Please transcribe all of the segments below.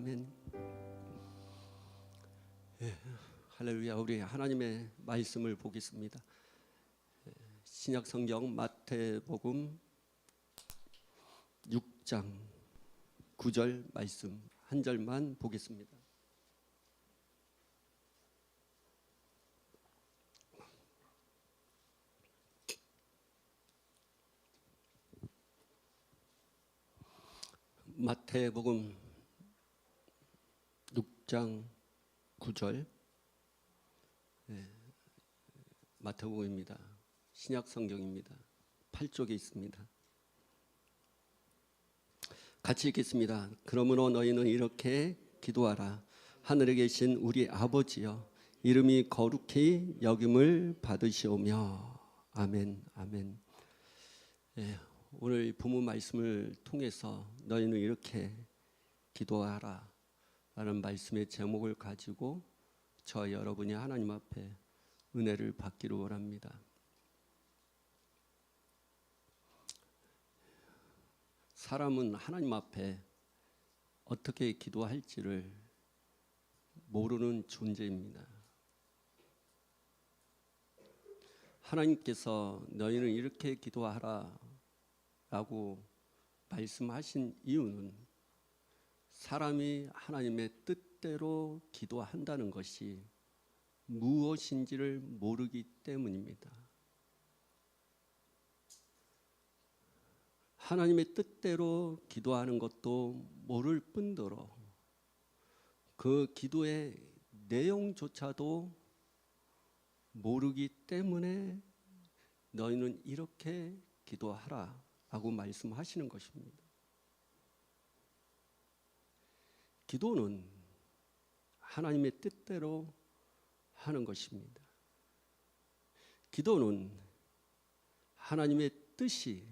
아멘. 할렐루야. 우리 하나님의 말씀을 보겠습니다. 신약 성경 마태복음 6장 9절 말씀 한 절만 보겠습니다. 마태복음 6장 9절 마태복음입니다. 신약 성경입니다. 8쪽에 있습니다. 같이 읽겠습니다. 그러므로 너희는 이렇게 기도하라. 하늘에 계신 우리 아버지여, 이름이 거룩히 여김을 받으시오며. 아멘. 아멘. 오늘 부모 말씀을 통해서 너희는 이렇게 기도하라 라는 말씀의 제목을 가지고 저 여러분이 하나님 앞에 은혜를 받기를 원합니다. 사람은 하나님 앞에 어떻게 기도할지를 모르는 존재입니다. 하나님께서 너희는 이렇게 기도하라 라고 말씀하신 이유는 사람이 하나님의 뜻대로 기도한다는 것이 무엇인지를 모르기 때문입니다. 하나님의 뜻대로 기도하는 것도 모를 뿐더러 그 기도의 내용조차도 모르기 때문에 너희는 이렇게 기도하라 라고 말씀하시는 것입니다. 기도는 하나님의 뜻대로 하는 것입니다. 기도는 하나님의 뜻이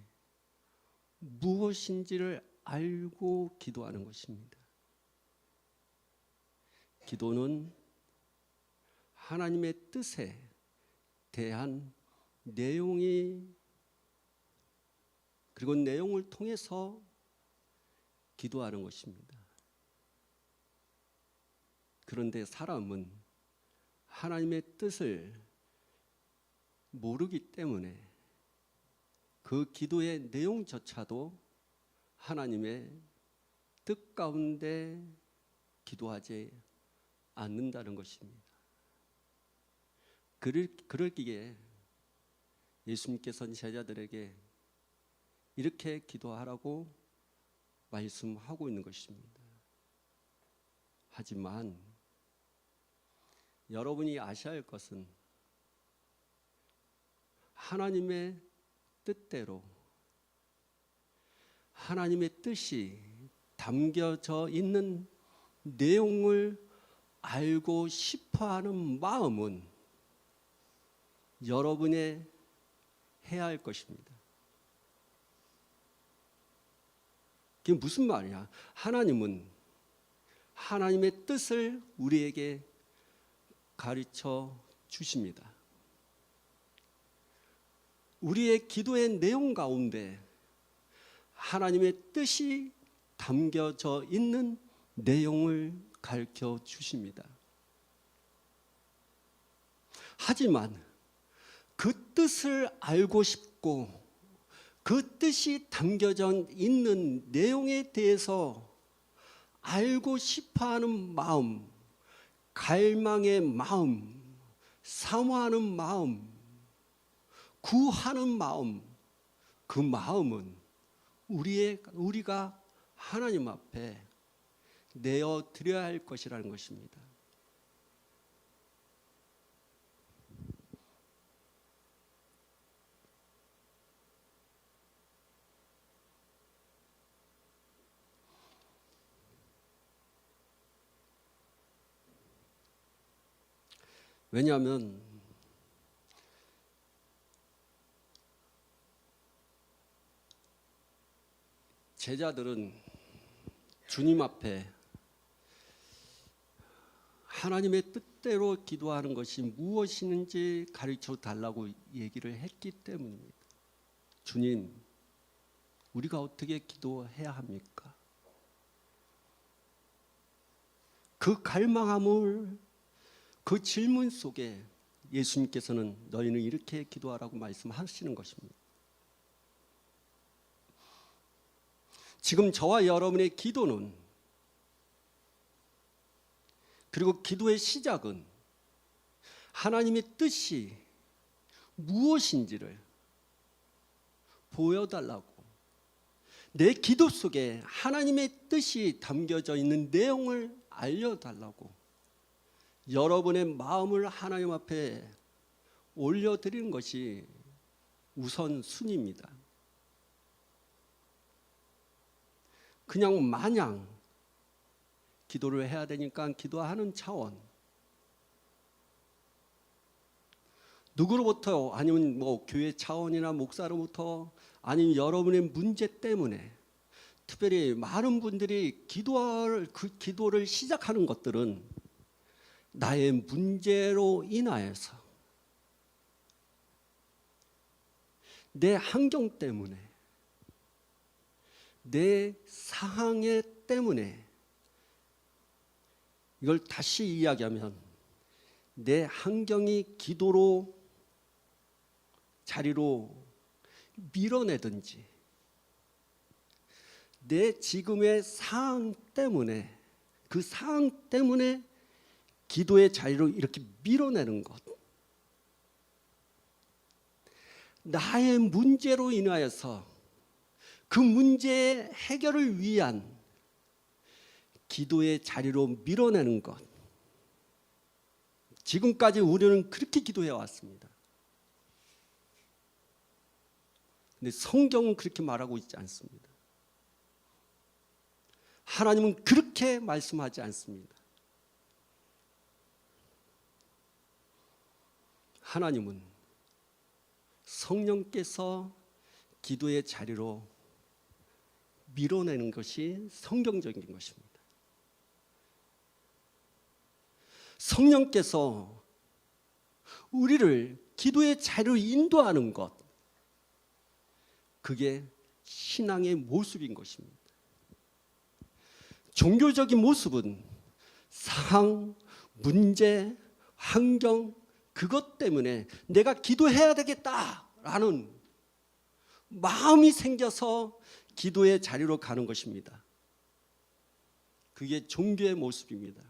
무엇인지를 알고 기도하는 것입니다. 기도는 하나님의 뜻에 대한 내용이 그리고 내용을 통해서 기도하는 것입니다. 그런데 사람은 하나님의 뜻을 모르기 때문에 그 기도의 내용조차도 하나님의 뜻 가운데 기도하지 않는다는 것입니다. 그러기에 예수님께서는 제자들에게 이렇게 기도하라고 말씀하고 있는 것입니다. 하지만 여러분이 아셔야 할 것은 하나님의 뜻대로 하나님의 뜻이 담겨져 있는 내용을 알고 싶어하는 마음은 여러분의 해야 할 것입니다. 그게 무슨 말이야? 하나님은 하나님의 뜻을 우리에게 가르쳐 주십니다. 우리의 기도의 내용 가운데 하나님의 뜻이 담겨져 있는 내용을 가르쳐 주십니다. 하지만 그 뜻을 알고 싶고 그 뜻이 담겨져 있는 내용에 대해서 알고 싶어하는 마음, 갈망의 마음, 사모하는 마음, 구하는 마음, 그 마음은 우리가 하나님 앞에 내어 드려야 할 것이라는 것입니다. 왜냐하면 제자들은 주님 앞에 하나님의 뜻대로 기도하는 것이 무엇인지 가르쳐 달라고 얘기를 했기 때문입니다. 주님, 우리가 어떻게 기도해야 합니까? 그 갈망함을, 그 질문 속에 예수님께서는 너희는 이렇게 기도하라고 말씀하시는 것입니다. 지금 저와 여러분의 기도는, 그리고 기도의 시작은 하나님의 뜻이 무엇인지를 보여달라고, 내 기도 속에 하나님의 뜻이 담겨져 있는 내용을 알려달라고 여러분의 마음을 하나님 앞에 올려드리는 것이 우선순위입니다. 그냥 마냥 기도를 해야 되니까 기도하는 차원, 누구로부터, 아니면 교회 차원이나 목사로부터, 아니면 여러분의 문제 때문에, 특별히 많은 분들이 기도를 시작하는 것들은 나의 문제로 인하여서, 내 환경 때문에, 내 상황 때문에. 이걸 다시 이야기하면 내 환경이 기도로 자리로 밀어내든지, 내 지금의 상황 때문에, 그 상황 때문에 기도의 자리로 이렇게 밀어내는 것, 나의 문제로 인하여서 그 문제의 해결을 위한 기도의 자리로 밀어내는 것, 지금까지 우리는 그렇게 기도해 왔습니다. 근데 성경은 그렇게 말하고 있지 않습니다. 하나님은 그렇게 말씀하지 않습니다. 하나님은 성령께서 기도의 자리로 밀어내는 것이 성경적인 것입니다. 성령께서 우리를 기도의 자리로 인도하는 것, 그게 신앙의 모습인 것입니다. 종교적인 모습은 상황, 문제, 환경, 그것 때문에 내가 기도해야 되겠다라는 마음이 생겨서 기도의 자리로 가는 것입니다. 그게 종교의 모습입니다.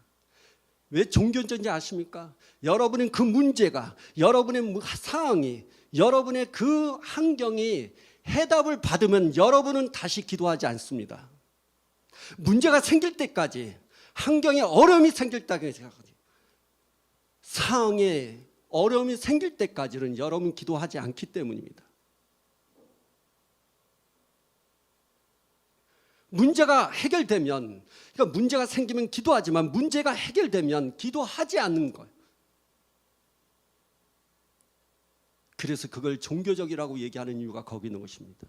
왜 종교인지 아십니까? 여러분의 그 문제가, 여러분의 상황이, 여러분의 그 환경이 해답을 받으면 여러분은 다시 기도하지 않습니다. 문제가 생길 때까지, 환경에 어려움이 생길 때까지, 상황에 어려움이 생길 때까지는 여러분 기도하지 않기 때문입니다. 문제가 해결되면, 그러니까 문제가 생기면 기도하지만 문제가 해결되면 기도하지 않는 거예요. 그래서 그걸 종교적이라고 얘기하는 이유가 거기 있는 것입니다.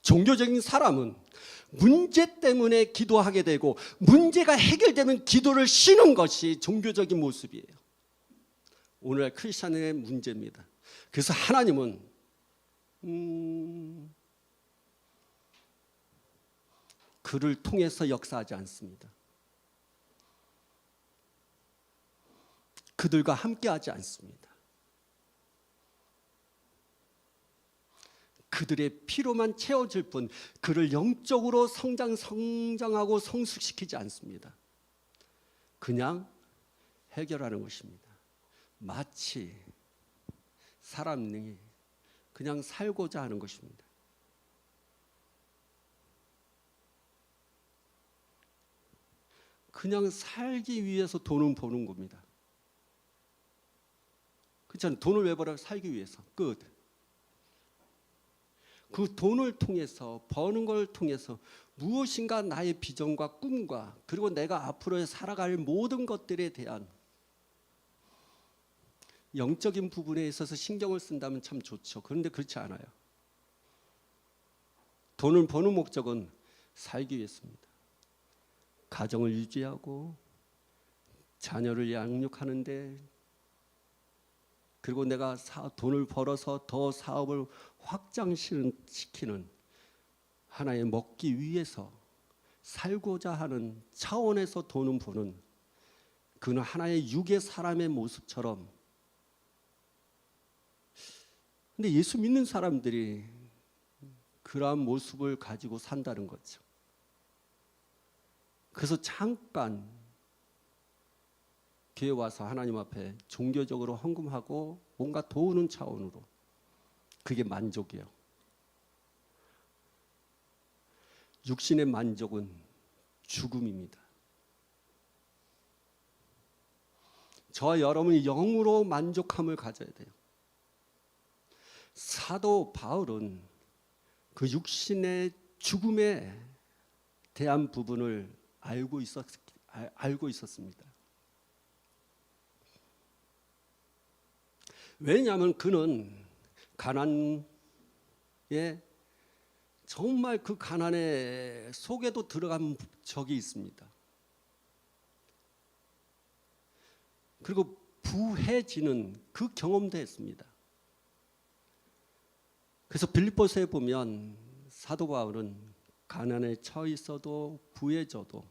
종교적인 사람은 문제 때문에 기도하게 되고, 문제가 해결되면 기도를 쉬는 것이 종교적인 모습이에요. 오늘날 크리스천의 문제입니다. 그래서 하나님은 그를 통해서 역사하지 않습니다. 그들과 함께하지 않습니다. 그들의 피로만 채워질 뿐 그를 영적으로 성장하고 성숙시키지 않습니다. 그냥 해결하는 것입니다. 마치 사람이 그냥 살고자 하는 것입니다. 그냥 살기 위해서 돈은 버는 겁니다. 그렇잖아요. 돈을 왜 벌어요? 살기 위해서. 끝. 그 돈을 통해서, 버는 걸 통해서 무엇인가 나의 비전과 꿈과, 그리고 내가 앞으로 살아갈 모든 것들에 대한 영적인 부분에 있어서 신경을 쓴다면 참 좋죠. 그런데 그렇지 않아요. 돈을 버는 목적은 살기 위해서입니다. 가정을 유지하고 자녀를 양육하는데, 그리고 내가 돈을 벌어서 더 사업을 확장시키는 하나의 먹기 위해서 살고자 하는 차원에서 보는 그는 하나의 육의 사람의 모습처럼. 근데 예수 믿는 사람들이 그러한 모습을 가지고 산다는 거죠. 그래서 잠깐 교회 와서 하나님 앞에 종교적으로 헌금하고 뭔가 도우는 차원으로, 그게 만족이에요. 육신의 만족은 죽음입니다. 저와 여러분이 영으로 만족함을 가져야 돼요. 사도 바울은 그 육신의 죽음에 대한 부분을 알고 있었습니다. 왜냐하면 그는 가난에, 정말 그 가난의 속에도 들어간 적이 있습니다. 그리고 부해지는 그 경험도 했습니다. 그래서 빌립보서에 보면 사도 바울은 가난에 처해 있어도 부해져도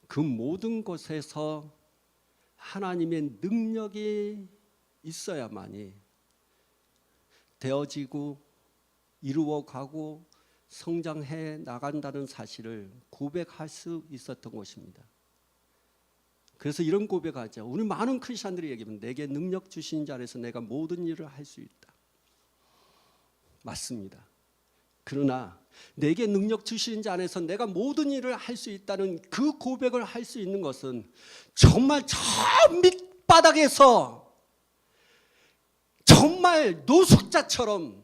그 모든 것에서 하나님의 능력이 있어야만이 되어지고 이루어가고 성장해 나간다는 사실을 고백할 수 있었던 것입니다. 그래서 이런 고백하죠. 우리 많은 크리스천들이 얘기하면 내게 능력 주신 자 안에서 내가 모든 일을 할 수 있다. 맞습니다. 그러나 내게 능력 주신 자 안에서 내가 모든 일을 할 수 있다는 그 고백을 할 수 있는 것은 정말 저 밑바닥에서 정말 노숙자처럼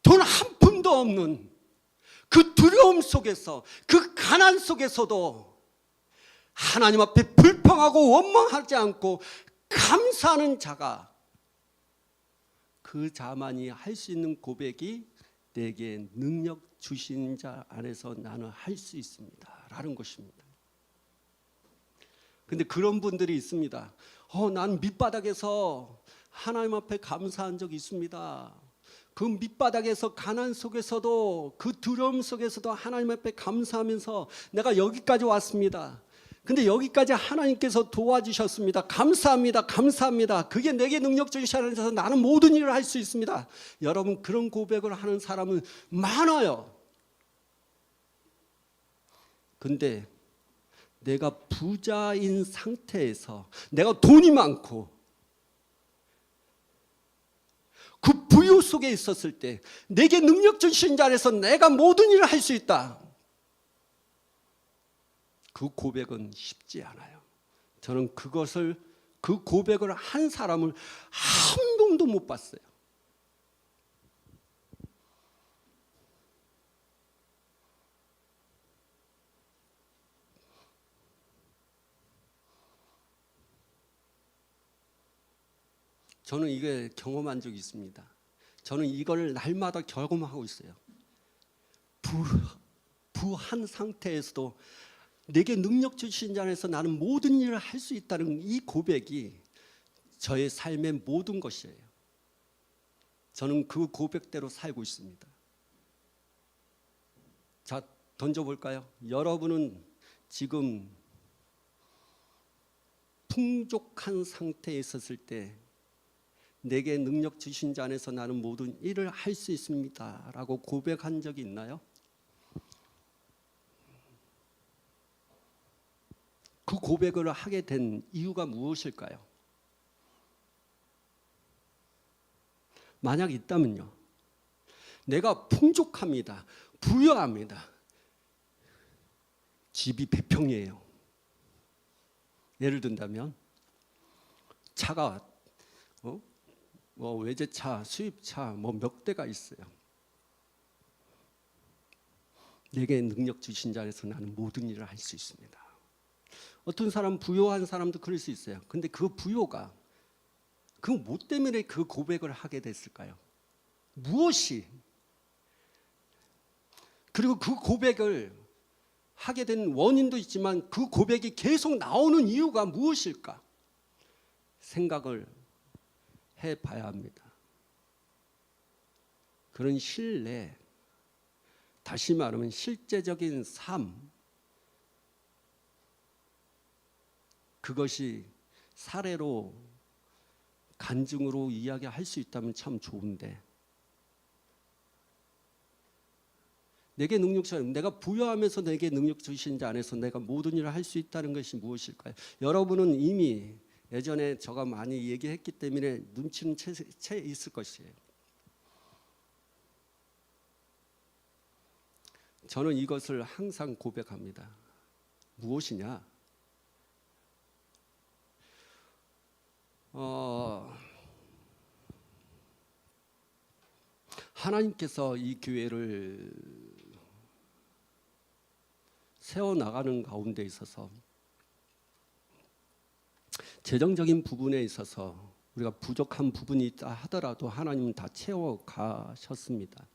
돈 한 푼도 없는 그 두려움 속에서, 그 가난 속에서도 하나님 앞에 불평하고 원망하지 않고 감사하는 자가, 그 자만이 할 수 있는 고백이 내게 능력 주신 자 안에서 나는 할 수 있습니다 라는 것입니다. 근데 그런 분들이 있습니다. 난 밑바닥에서 하나님 앞에 감사한 적이 있습니다. 그 밑바닥에서 가난 속에서도, 그 두려움 속에서도 하나님 앞에 감사하면서 내가 여기까지 왔습니다. 근데 여기까지 하나님께서 도와주셨습니다. 감사합니다. 감사합니다. 그게 내게 능력 주셔서 나는 모든 일을 할 수 있습니다. 여러분, 그런 고백을 하는 사람은 많아요. 근데 내가 부자인 상태에서, 내가 돈이 많고 그 부유 속에 있었을 때 내게 능력 주신 자 안에서 내가 모든 일을 할 수 있다. 그 고백은 쉽지 않아요. 저는 그 고백을 한 사람을 한 명도 못 봤어요. 저는 이게 경험한 적이 있습니다. 저는 이걸 날마다 경험하고 있어요. 부한 상태에서도 내게 능력 주신 자 안에서 나는 모든 일을 할 수 있다는 이 고백이 저의 삶의 모든 것이에요. 저는 그 고백대로 살고 있습니다. 자, 던져볼까요? 여러분은 지금 풍족한 상태에 있었을 때 내게 능력 주신 자 안에서 나는 모든 일을 할 수 있습니다 라고 고백한 적이 있나요? 그 고백을 하게 된 이유가 무엇일까요? 만약 있다면요, 내가 풍족합니다, 부유합니다, 집이 100평이에요. 예를 든다면 차가 외제차, 수입차 몇 대가 있어요. 내게 능력 주신 자 안에서 나는 모든 일을 할 수 있습니다. 어떤 사람, 부유한 사람도 그럴 수 있어요. 근데 그 부유가, 그 뭐 때문에 그 고백을 하게 됐을까요? 무엇이? 그리고 그 고백을 하게 된 원인도 있지만 그 고백이 계속 나오는 이유가 무엇일까? 생각을 해봐야 합니다. 그런 신뢰, 다시 말하면 실제적인 삶, 그것이 사례로 간증으로 이야기할 수 있다면 참 좋은데, 내게 능력 주신, 내가 부여하면서 내게 능력 주신 자 안에서 내가 모든 일을 할 수 있다는 것이 무엇일까요? 여러분은 이미 예전에 제가 많이 얘기했기 때문에 눈치는 채 있을 것이에요. 저는 이것을 항상 고백합니다. 무엇이냐? 하나님께서 이 교회를 세워나가는 가운데 있어서 재정적인 부분에 있어서 우리가 부족한 부분이 있다 하더라도 하나님은 다 채워가셨습니다.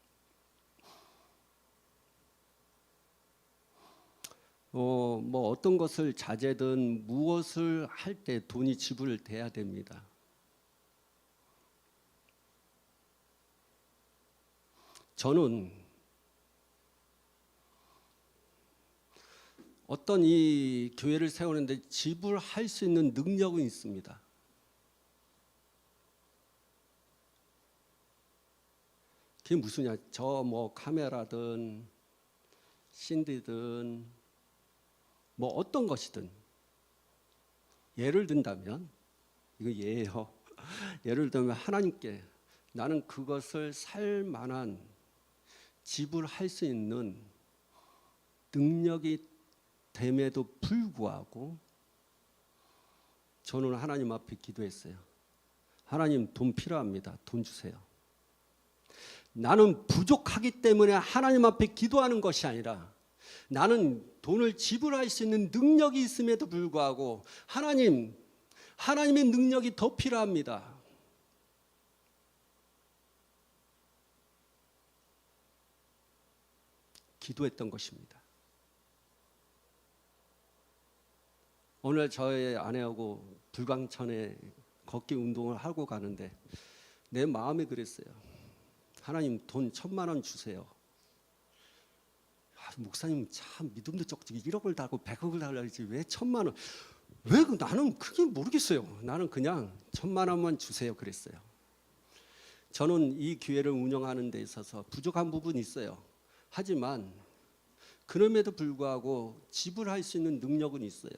뭐 어떤 것을 자제든 무엇을 할 때 돈이 지불돼야 됩니다. 저는 어떤 이 교회를 세우는데 지불할 수 있는 능력은 있습니다. 그게 무슨냐? 저 뭐 카메라든 신디든 뭐 어떤 것이든, 예를 든다면, 이거 예예요. 예를 들면 하나님께 나는 그것을 살 만한 지불할 수 있는 능력이 됨에도 불구하고 저는 하나님 앞에 기도했어요. 하나님, 돈 필요합니다. 돈 주세요. 나는 부족하기 때문에 하나님 앞에 기도하는 것이 아니라 나는 돈을 지불할 수 있는 능력이 있음에도 불구하고 하나님, 하나님의 능력이 더 필요합니다. 기도했던 것입니다. 오늘 저의 아내하고 불광천에 걷기 운동을 하고 가는데 내 마음이 그랬어요. 하나님, 돈 1,000만 원 주세요. 목사님 참 믿음도 적지 1억을 달고 100억을 달라야지 왜 1,000만 원? 왜 나는 그게 모르겠어요. 나는 그냥 1,000만 원만 주세요 그랬어요. 저는 이 교회를 운영하는 데 있어서 부족한 부분이 있어요. 하지만 그럼에도 불구하고 지불할 수 있는 능력은 있어요.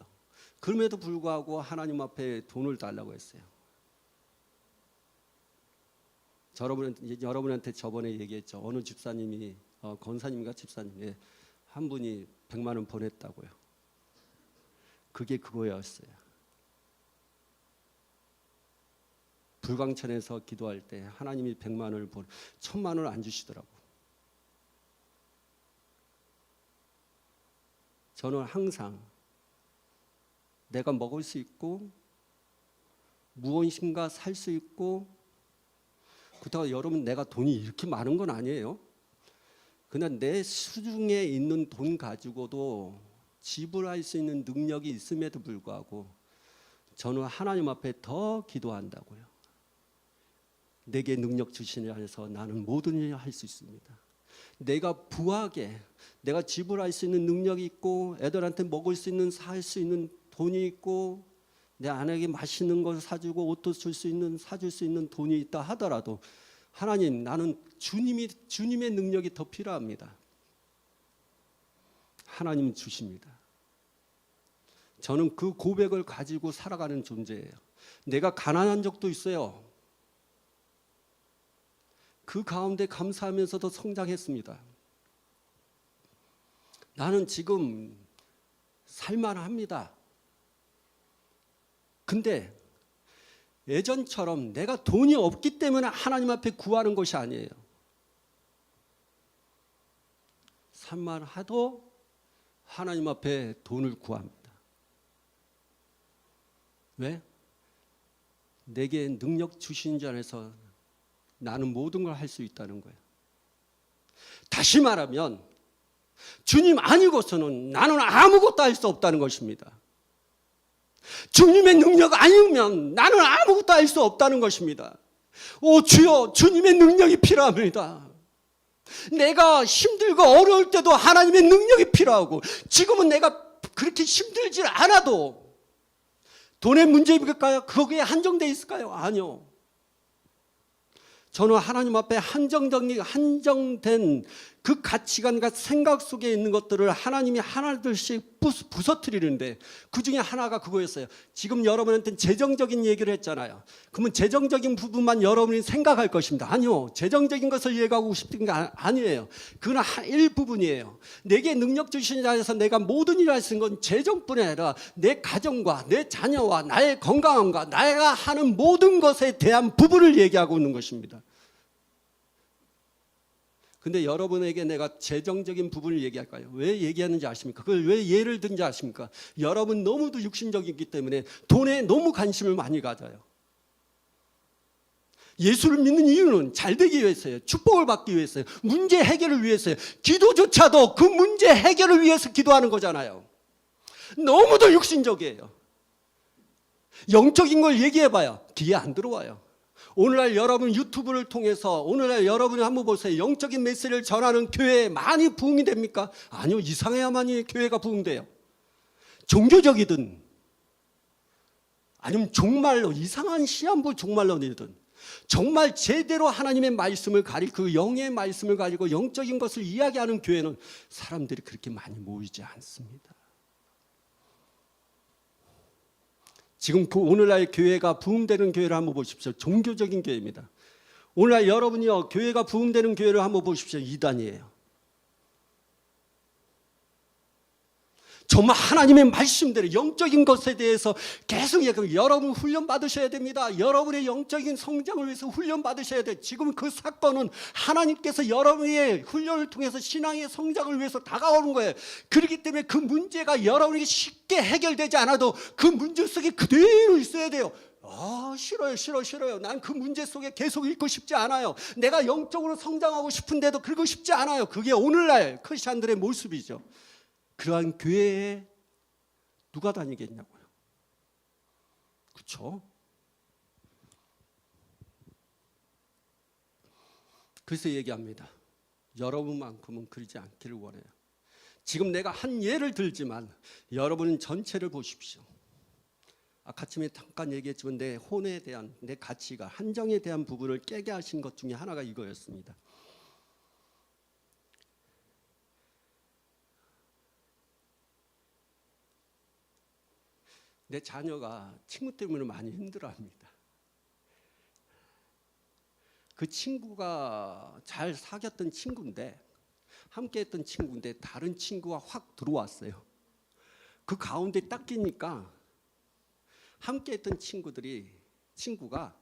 그럼에도 불구하고 하나님 앞에 돈을 달라고 했어요. 여러분한테 저번에 얘기했죠. 어느 집사님이 권사님과 집사님이 한 분이 100만 원 보냈다고요. 그게 그거였어요. 불광천에서 기도할 때 하나님이 100만 원을 1,000만 원을 안 주시더라고. 저는 항상 내가 먹을 수 있고 무엇인가 살 수 있고, 그렇다고 여러분 내가 돈이 이렇게 많은 건 아니에요. 그냥 내 수중에 있는 돈 가지고도 지불할 수 있는 능력이 있음에도 불구하고 저는 하나님 앞에 더 기도한다고요. 내게 능력 주시니 안에서 나는 모든 일을 할 수 있습니다. 내가 부하게, 내가 지불할 수 있는 능력이 있고 애들한테 먹을 수 있는, 살 수 있는 돈이 있고 내 아내에게 맛있는 걸 사주고 옷도 사줄 수 있는 돈이 있다 하더라도 하나님, 나는 주님의 능력이 더 필요합니다. 하나님 주십니다. 저는 그 고백을 가지고 살아가는 존재예요. 내가 가난한 적도 있어요. 그 가운데 감사하면서도 성장했습니다. 나는 지금 살만합니다. 근데 예전처럼 내가 돈이 없기 때문에 하나님 앞에 구하는 것이 아니에요. 살만해도 하나님 앞에 돈을 구합니다. 왜? 내게 능력 주신 자 안에서 나는 모든 걸 할 수 있다는 거예요. 다시 말하면 주님 아니고서는 나는 아무것도 할 수 없다는 것입니다. 주님의 능력 아니면 나는 아무것도 할 수 없다는 것입니다. 오 주여, 주님의 능력이 필요합니다. 내가 힘들고 어려울 때도 하나님의 능력이 필요하고, 지금은 내가 그렇게 힘들지 않아도 돈의 문제일까요? 거기에 한정되어 있을까요? 아니요. 저는 하나님 앞에 한정된 그 가치관과 생각 속에 있는 것들을 하나님이 하나둘씩 부서뜨리는데, 그 중에 하나가 그거였어요. 지금 여러분한테는 재정적인 얘기를 했잖아요. 그러면 재정적인 부분만 여러분이 생각할 것입니다. 아니요. 재정적인 것을 얘기하고 싶은 게 아니에요. 그건 일부분이에요. 내게 능력 주신 자에서 내가 모든 일을 할 수 있는 건 재정뿐 아니라 내 가정과 내 자녀와 나의 건강함과 내가 하는 모든 것에 대한 부분을 얘기하고 있는 것입니다. 근데 여러분에게 내가 재정적인 부분을 얘기할까요? 왜 얘기하는지 아십니까? 그걸 왜 예를 든지 아십니까? 여러분 너무도 육신적이기 때문에 돈에 너무 관심을 많이 가져요. 예수를 믿는 이유는 잘 되기 위해서예요. 축복을 받기 위해서예요. 문제 해결을 위해서예요. 기도조차도 그 문제 해결을 위해서 기도하는 거잖아요. 너무도 육신적이에요. 영적인 걸 얘기해봐요. 귀에 안 들어와요. 오늘날 여러분 유튜브를 통해서 오늘날 여러분이 한번 보세요. 영적인 메시지를 전하는 교회에 많이 부흥이 됩니까? 아니요. 이상해야만이 교회가 부흥돼요. 종교적이든 아니면 종말로 이상한 시한부 종말론이든 정말 제대로 하나님의 말씀을 가리고 그 영의 말씀을 가지고 영적인 것을 이야기하는 교회는 사람들이 그렇게 많이 모이지 않습니다. 지금 오늘날 교회가 부흥되는 교회를 한번 보십시오. 종교적인 교회입니다. 오늘날 여러분이요, 교회가 부흥되는 교회를 한번 보십시오. 이단이에요. 정말 하나님의 말씀대로 영적인 것에 대해서 계속 얘기하면 여러분 훈련 받으셔야 됩니다. 여러분의 영적인 성장을 위해서 훈련 받으셔야 돼요. 지금 그 사건은 하나님께서 여러분의 훈련을 통해서 신앙의 성장을 위해서 다가오는 거예요. 그렇기 때문에 그 문제가 여러분에게 쉽게 해결되지 않아도 그 문제 속에 그대로 있어야 돼요. 싫어요. 난 그 문제 속에 계속 있고 싶지 않아요. 내가 영적으로 성장하고 싶은데도 그러고 싶지 않아요. 그게 오늘날 크리스찬들의 모습이죠. 그러한 교회에 누가 다니겠냐고요. 그렇죠? 그래서 얘기합니다. 여러분만큼은 그러지 않기를 원해요. 지금 내가 한 예를 들지만 여러분은 전체를 보십시오. 아까 아침에 잠깐 얘기했지만 내 혼에 대한 내 가치가 한정에 대한 부분을 깨게 하신 것 중에 하나가 이거였습니다. 내 자녀가 친구 때문에 많이 힘들어합니다. 그 친구가 잘 사귀었던 친구인데, 함께했던 친구인데 다른 친구가 확 들어왔어요. 그 가운데 딱 끼니까 함께했던 친구가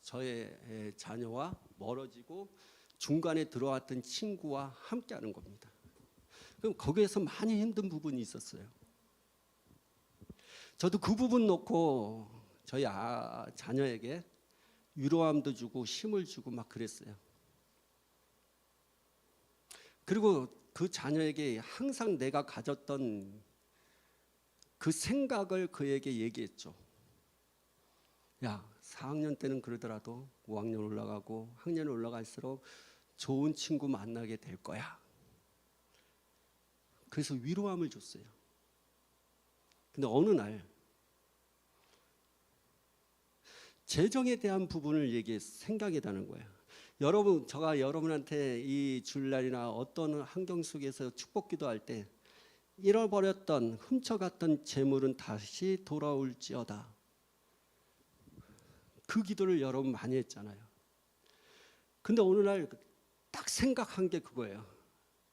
저의 자녀와 멀어지고 중간에 들어왔던 친구와 함께하는 겁니다. 그럼 거기에서 많이 힘든 부분이 있었어요. 저도 그 부분 놓고 저희 자녀에게 위로함도 주고 힘을 주고 막 그랬어요. 그리고 그 자녀에게 항상 내가 가졌던 그 생각을 그에게 얘기했죠. 야, 4학년 때는 그러더라도 5학년 올라가고 학년 올라갈수록 좋은 친구 만나게 될 거야. 그래서 위로함을 줬어요. 근데 어느 날 재정에 대한 부분을 생각이 나는 거예요. 여러분, 제가 여러분한테 이 주일날이나 어떤 환경 속에서 축복 기도할 때 잃어버렸던 훔쳐갔던 재물은 다시 돌아올지어다. 그 기도를 여러분 많이 했잖아요. 근데 어느 날 딱 생각한 게 그거예요.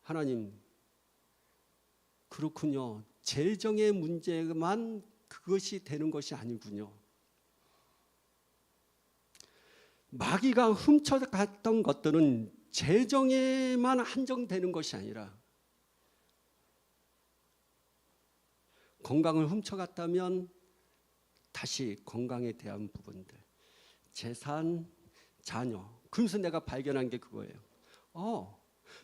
하나님, 그렇군요. 재정의 문제만 그것이 되는 것이 아니군요. 마귀가 훔쳐갔던 것들은 재정에만 한정되는 것이 아니라 건강을 훔쳐갔다면 다시 건강에 대한 부분들, 재산, 자녀. 그래서 내가 발견한 게 그거예요.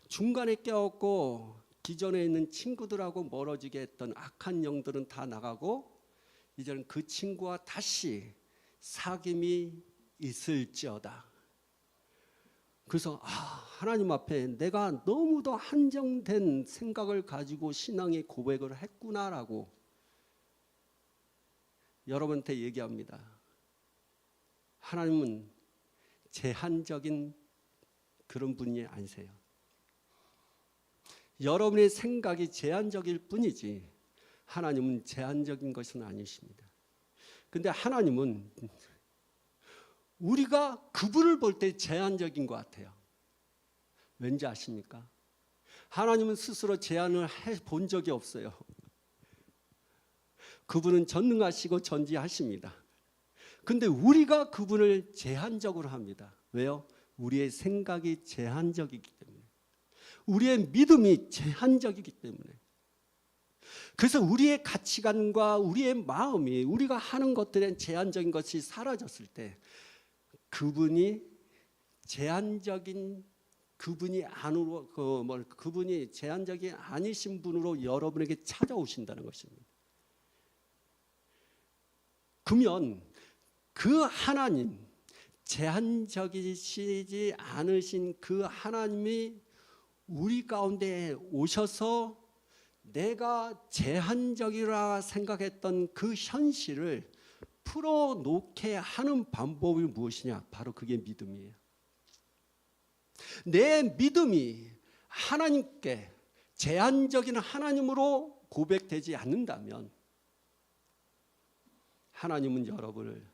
중간에 껴없고 기존에 있는 친구들하고 멀어지게 했던 악한 영들은 다 나가고 이제는 그 친구와 다시 사귐이 있을지어다. 그래서 하나님 앞에 내가 너무도 한정된 생각을 가지고 신앙의 고백을 했구나라고 여러분한테 얘기합니다. 하나님은 제한적인 그런 분이 아니세요. 여러분의 생각이 제한적일 뿐이지 하나님은 제한적인 것은 아니십니다. 근데 하나님은 우리가 그분을 볼 때 제한적인 것 같아요. 왠지 아십니까? 하나님은 스스로 제한을 해본 적이 없어요. 그분은 전능하시고 전지하십니다. 근데 우리가 그분을 제한적으로 합니다. 왜요? 우리의 생각이 제한적이기 때문에. 우리의 믿음이 제한적이기 때문에. 그래서 우리의 가치관과 우리의 마음이 우리가 하는 것들에 제한적인 것이 사라졌을 때 그분이 제한적인 그분이 안으로 그분이 제한적이 아니신 분으로 여러분에게 찾아오신다는 것입니다. 그러면 그 하나님 제한적이시지 않으신 그 하나님이 우리 가운데 오셔서 내가 제한적이라 생각했던 그 현실을 풀어놓게 하는 방법이 무엇이냐? 바로 그게 믿음이에요. 내 믿음이 하나님께 제한적인 하나님으로 고백되지 않는다면 하나님은 여러분을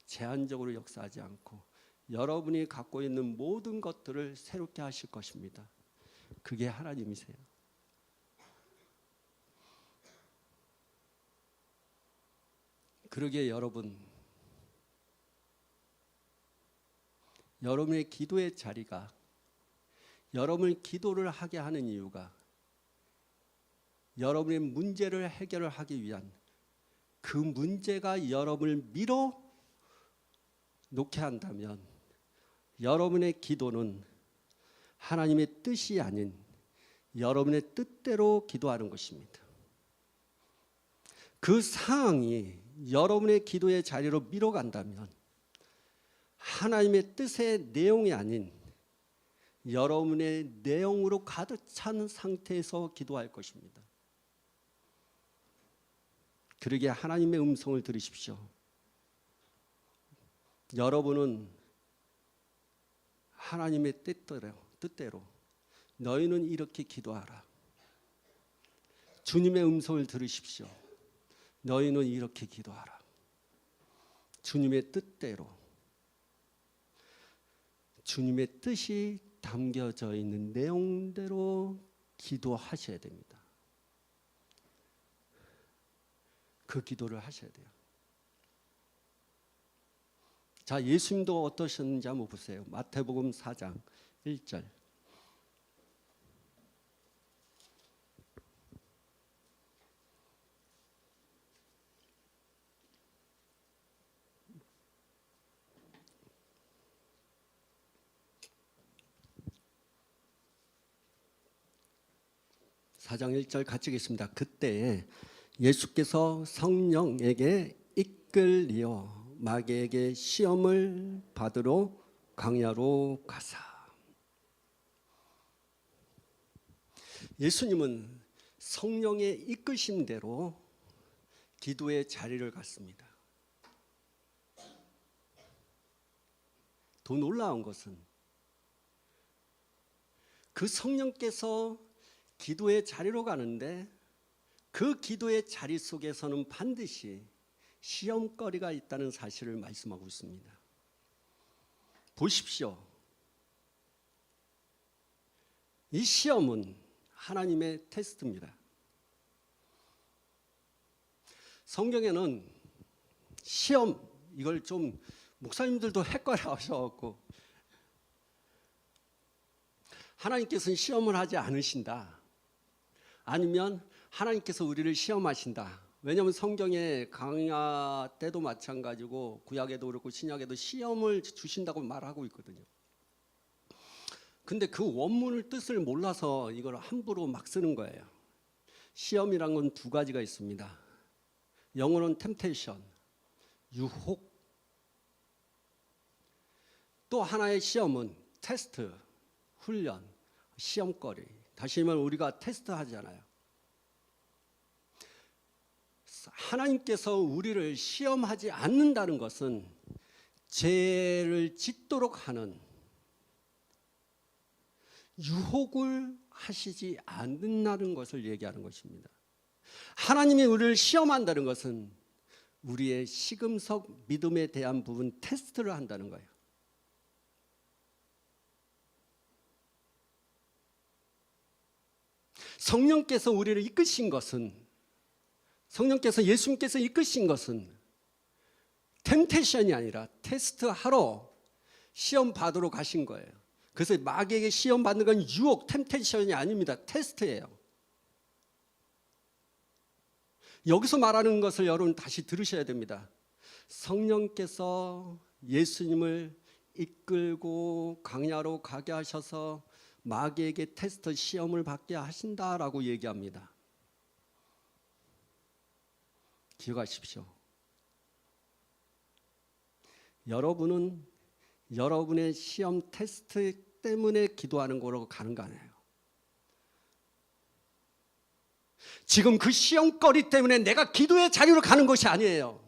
제한적으로 역사하지 않고 여러분이 갖고 있는 모든 것들을 새롭게 하실 것입니다. 그게 하나님이세요. 그러기에 여러분의 기도의 자리가 여러분이 기도를 하게 하는 이유가 여러분의 문제를 해결하기 위한 그 문제가 여러분을 밀어 놓게 한다면 여러분의 기도는 하나님의 뜻이 아닌 여러분의 뜻대로 기도하는 것입니다. 그 상황이 여러분의 기도의 자리로 밀어간다면 하나님의 뜻의 내용이 아닌 여러분의 내용으로 가득 찬 상태에서 기도할 것입니다. 그러기에 하나님의 음성을 들으십시오. 여러분은 하나님의 뜻대로 너희는 이렇게 기도하라. 주님의 음성을 들으십시오. 너희는 이렇게 기도하라. 주님의 뜻대로 주님의 뜻이 담겨져 있는 내용대로 기도하셔야 됩니다. 그 기도를 하셔야 돼요. 자, 예수님도 어떠셨는지 한번 보세요. 마태복음 4장 1절. 사장 1절 같이 읽겠습니다. 그때 예수께서 성령에게 이끌리어 마귀에게 시험을 받으러 광야로 가사. 예수님은 성령의 이끄심대로 기도의 자리를 갔습니다. 더 놀라운 것은 그 성령께서 기도의 자리로 가는데 그 기도의 자리 속에서는 반드시 시험거리가 있다는 사실을 말씀하고 있습니다. 보십시오. 이 시험은 하나님의 테스트입니다. 성경에는 시험, 이걸 좀 목사님들도 헷갈려 하셔갖고 하나님께서는 시험을 하지 않으신다. 아니면 하나님께서 우리를 시험하신다. 왜냐하면 성경에 강야 때도 마찬가지고 구약에도 그렇고 신약에도 시험을 주신다고 말하고 있거든요. 근데 그 원문을 뜻을 몰라서 이걸 함부로 막 쓰는 거예요. 시험이란 건 두 가지가 있습니다. 영어로는 temptation, 유혹. 또 하나의 시험은 테스트, 훈련, 시험거리. 다시 말하면 우리가 테스트 하잖아요. 하나님께서 우리를 시험하지 않는다는 것은 죄를 짓도록 하는 유혹을 하시지 않는다는 것을 얘기하는 것입니다. 하나님이 우리를 시험한다는 것은 우리의 시금석 믿음에 대한 부분 테스트를 한다는 거예요. 성령께서 우리를 이끄신 것은, 성령께서 예수님께서 이끄신 것은 템테이션이 아니라 테스트하러 시험 받으러 가신 거예요. 그래서 마귀에게 시험 받는 건 유혹, 템테이션이 아닙니다. 테스트예요. 여기서 말하는 것을 여러분 다시 들으셔야 됩니다. 성령께서 예수님을 이끌고 광야로 가게 하셔서 마귀에게 테스트 시험을 받게 하신다라고 얘기합니다. 기억하십시오. 여러분은 여러분의 시험 테스트 때문에 기도하는 거라고 가는 거 아니에요. 지금 그 시험거리 때문에 내가 기도의 자리로 가는 것이 아니에요.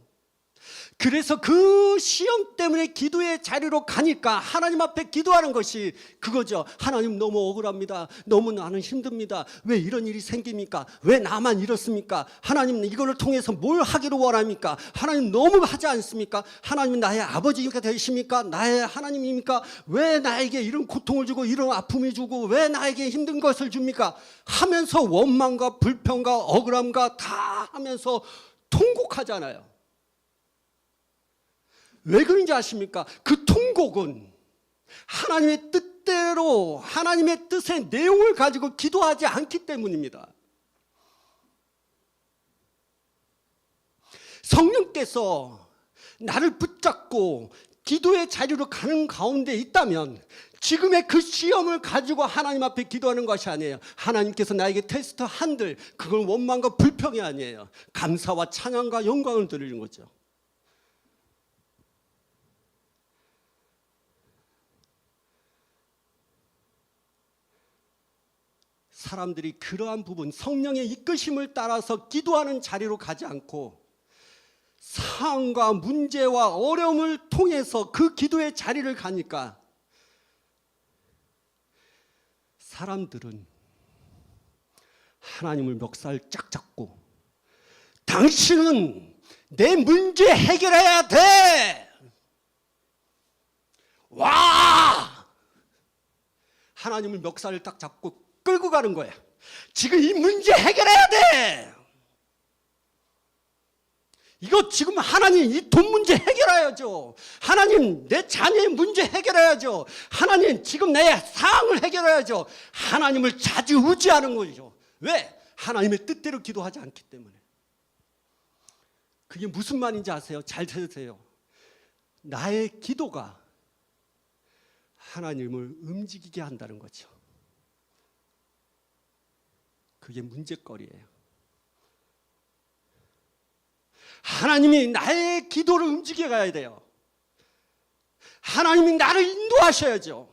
그래서 그 시험 때문에 기도의 자리로 가니까 하나님 앞에 기도하는 것이 그거죠. 하나님 너무 억울합니다. 너무 나는 힘듭니다. 왜 이런 일이 생깁니까? 왜 나만 이렇습니까? 하나님 이거를 통해서 뭘 하기를 원합니까? 하나님 너무 하지 않습니까? 하나님 나의 아버지가 되십니까? 나의 하나님입니까? 왜 나에게 이런 고통을 주고 이런 아픔을 주고 왜 나에게 힘든 것을 줍니까? 하면서 원망과 불평과 억울함과 다 하면서 통곡하잖아요. 왜 그런지 아십니까? 그 통곡은 하나님의 뜻대로 하나님의 뜻의 내용을 가지고 기도하지 않기 때문입니다. 성령께서 나를 붙잡고 기도의 자리로 가는 가운데 있다면 지금의 그 시험을 가지고 하나님 앞에 기도하는 것이 아니에요. 하나님께서 나에게 테스트 한들 그건 원망과 불평이 아니에요. 감사와 찬양과 영광을 드리는 거죠. 사람들이 그러한 부분, 성령의 이끄심을 따라서 기도하는 자리로 가지 않고 상황과 문제와 어려움을 통해서 그 기도의 자리를 가니까 사람들은 하나님을 멱살 쫙 잡고 당신은 내 문제 해결해야 돼! 와! 하나님을 멱살을 딱 잡고 끌고 가는 거야. 지금 이 문제 해결해야 돼. 이거 지금 하나님 이 돈 문제 해결해야죠. 하나님 내 자녀의 문제 해결해야죠. 하나님 지금 내 상황을 해결해야죠. 하나님을 좌지우지하는 거죠. 왜? 하나님의 뜻대로 기도하지 않기 때문에. 그게 무슨 말인지 아세요? 잘 들으세요. 나의 기도가 하나님을 움직이게 한다는 거죠. 그게 문제거리예요. 하나님이 나의 기도를 움직여 가야 돼요. 하나님이 나를 인도하셔야죠.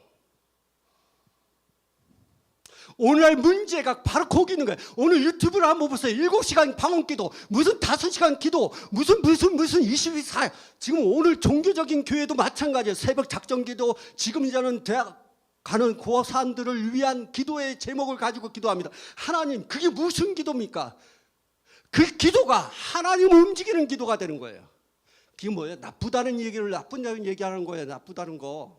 오늘날 문제가 바로 거기 있는 거예요. 오늘 유튜브를 한번 보세요. 7시간 방언기도, 무슨 5시간 기도, 무슨 24. 지금 오늘 종교적인 교회도 마찬가지예요. 새벽 작정기도, 지금 이제는 대학 가는 고사람들을 위한 기도의 제목을 가지고 기도합니다. 하나님, 그게 무슨 기도입니까? 그 기도가 하나님을 움직이는 기도가 되는 거예요. 그게 뭐예요? 나쁘다는 얘기를 나쁜 얘기하는 거예요. 나쁘다는 거.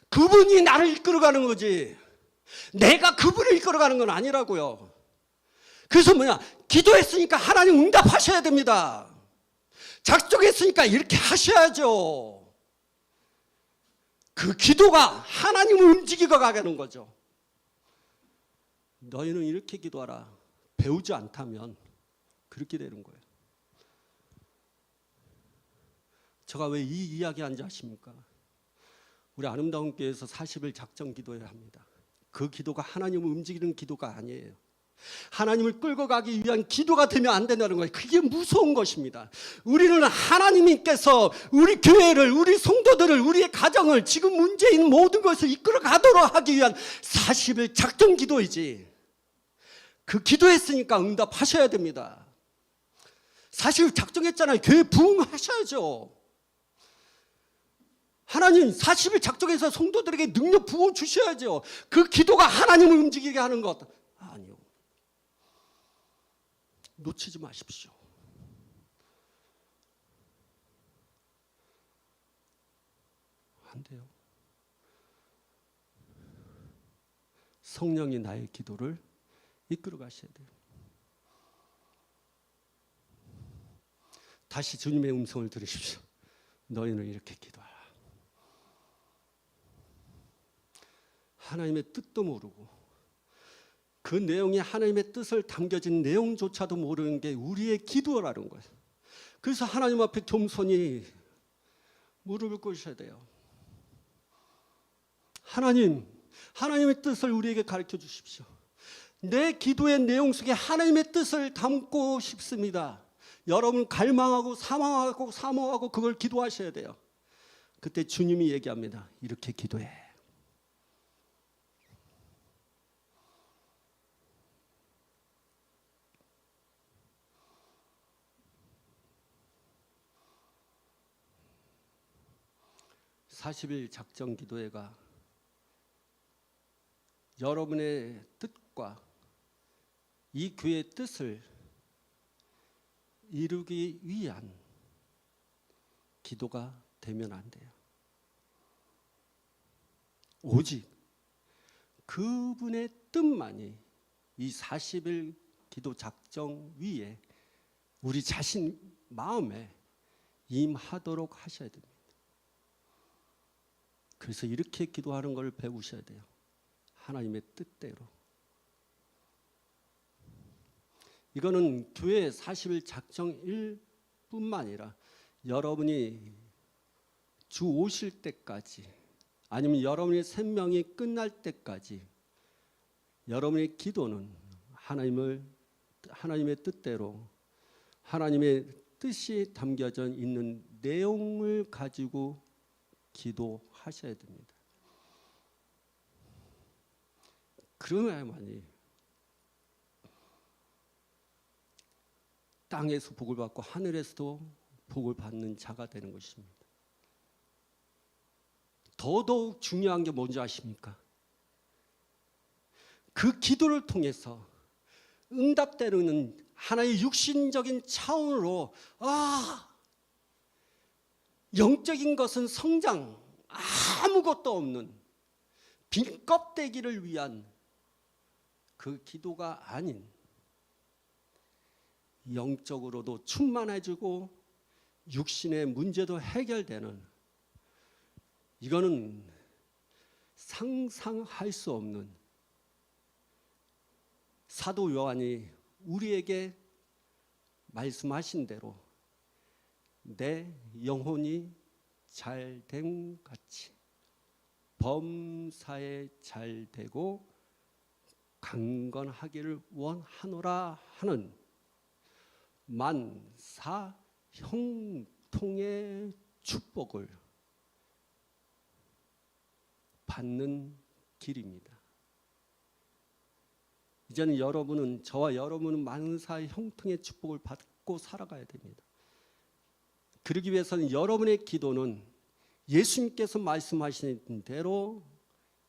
그분이 나를 이끌어가는 거지. 내가 그분을 이끌어가는 건 아니라고요. 그래서 기도했으니까 하나님 응답하셔야 됩니다. 작정했으니까 이렇게 하셔야죠. 그 기도가 하나님을 움직이고 가는 거죠. 너희는 이렇게 기도하라. 배우지 않다면 그렇게 되는 거예요. 제가 왜 이 이야기 하는지 아십니까? 우리 아름다운 교회에서 40일 작정 기도를 합니다. 그 기도가 하나님을 움직이는 기도가 아니에요. 하나님을 끌고 가기 위한 기도가 되면 안 된다는 거예요. 그게 무서운 것입니다. 우리는 하나님께서 우리 교회를, 우리 성도들을, 우리의 가정을 지금 문제 있는 모든 것을 이끌어 가도록 하기 위한 40일 작정 기도이지. 그 기도했으니까 응답하셔야 됩니다. 40일 작정했잖아요. 교회 부흥하셔야죠. 하나님 40일 작정해서 성도들에게 능력 부어 주셔야죠. 그 기도가 하나님을 움직이게 하는 것 아니요. 놓치지 마십시오. 안 돼요. 성령이 나의 기도를 이끌어 가셔야 돼요. 다시 주님의 음성을 들으십시오. 너희는 이렇게 기도하라. 하나님의 뜻도 모르고 그 내용이 하나님의 뜻을 담겨진 내용조차도 모르는 게 우리의 기도라는 거예요. 그래서 하나님 앞에 겸손히 무릎을 꿇으셔야 돼요. 하나님의 뜻을 우리에게 가르쳐 주십시오. 내 기도의 내용 속에 하나님의 뜻을 담고 싶습니다. 여러분 갈망하고 사모하고 그걸 기도하셔야 돼요. 그때 주님이 얘기합니다. 이렇게 기도해. (40일) 작정 기도회가 여러분의 뜻과 이 교회의 뜻을 이루기 위한 기도가 되면 안 돼요. 오직 그분의 뜻만이 이 40일 기도 작정 위에 우리 자신 마음에 임하도록 하셔야 됩니다. 그래서 이렇게 기도하는 걸 배우셔야 돼요. 하나님의 뜻대로. 이거는 교회 40일 작정일 뿐만 아니라 여러분이 주 오실 때까지 아니면 여러분의 생명이 끝날 때까지 여러분의 기도는 하나님의 뜻대로 하나님의 뜻이 담겨져 있는 내용을 가지고 기도하셔야 됩니다. 그러야만이 땅에서 복을 받고 하늘에서도 복을 받는 자가 되는 것입니다. 더더욱 중요한 게 뭔지 아십니까? 그 기도를 통해서 응답되는 하나의 육신적인 차원으로 영적인 것은 성장 아무것도 없는 빈 껍데기를 위한 그 기도가 아닌 영적으로도 충만해지고 육신의 문제도 해결되는, 이거는 상상할 수 없는, 사도 요한이 우리에게 말씀하신 대로 내 영혼이 잘됨 같이 범사에 잘되고 강건하기를 원하노라 하는 만사 형통의 축복을 받는 길입니다. 이제는 여러분은, 저와 여러분은 만사 형통의 축복을 받고 살아가야 됩니다. 그러기 위해서는 여러분의 기도는 예수님께서 말씀하신 대로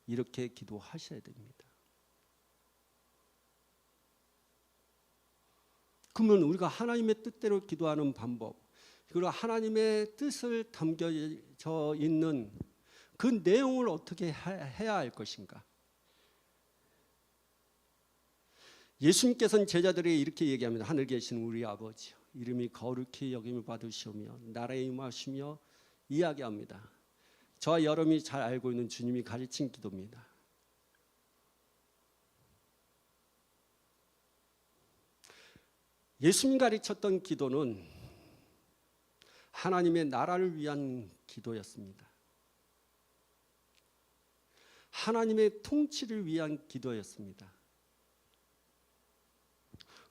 이렇게 기도하셔야 됩니다. 그러면 우리가 하나님의 뜻대로 기도하는 방법, 그리고 하나님의 뜻을 담겨져 있는 그 내용을 어떻게 해야 할 것인가? 예수님께서는 제자들에게 이렇게 얘기합니다. 하늘 계신 우리 아버지요, 이름이 거룩히 여김을 받으시오며 나라에 임하시며 이야기합니다. 저와 여러분이 잘 알고 있는 주님이 가르친 기도입니다. 예수님 가르쳤던 기도는 하나님의 나라를 위한 기도였습니다. 하나님의 통치를 위한 기도였습니다.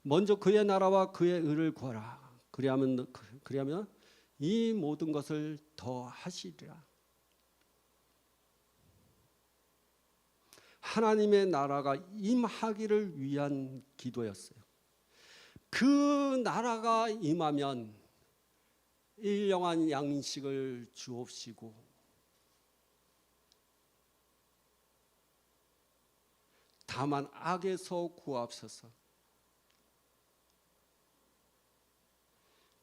먼저 그의 나라와 그의 의를 구하라. 그리하면 이 모든 것을 더 하시리라. 하나님의 나라가 임하기를 위한 기도였어요. 그 나라가 임하면 일용할 양식을 주옵시고 다만 악에서 구하옵소서.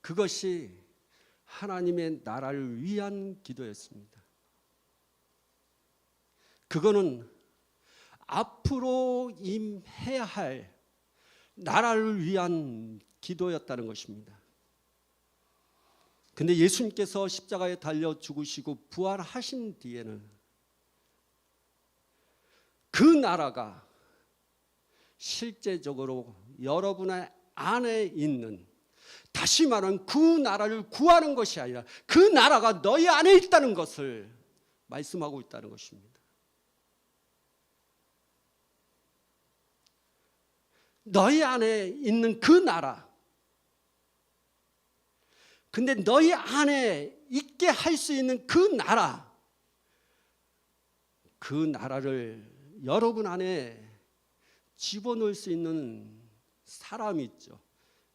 그것이 하나님의 나라를 위한 기도였습니다. 그거는 앞으로 임해야 할 나라를 위한 기도였다는 것입니다. 근데 예수님께서 십자가에 달려 죽으시고 부활하신 뒤에는 그 나라가 실제적으로 여러분의 안에 있는, 다시 말하면 그 나라를 구하는 것이 아니라 그 나라가 너희 안에 있다는 것을 말씀하고 있다는 것입니다. 너희 안에 있는 그 나라, 근데 너희 안에 있게 할 수 있는 그 나라, 그 나라를 여러분 안에 집어넣을 수 있는 사람이 있죠.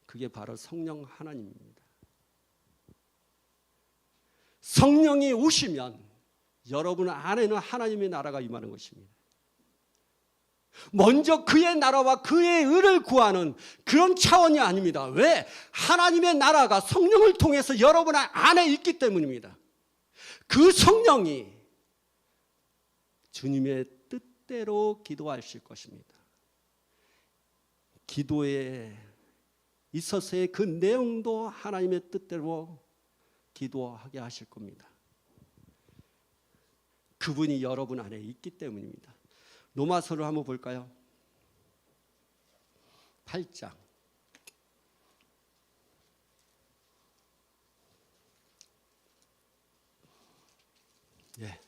그게 바로 성령 하나님입니다. 성령이 오시면 여러분 안에는 하나님의 나라가 임하는 것입니다. 먼저 그의 나라와 그의 의를 구하는 그런 차원이 아닙니다. 왜? 하나님의 나라가 성령을 통해서 여러분 안에 있기 때문입니다. 그 성령이 주님의 뜻대로 기도하실 것입니다. 기도에 있어서의 그 내용도 하나님의 뜻대로 기도하게 하실 겁니다. 그분이 여러분 안에 있기 때문입니다. 로마서를 한번 볼까요? 8장. 예.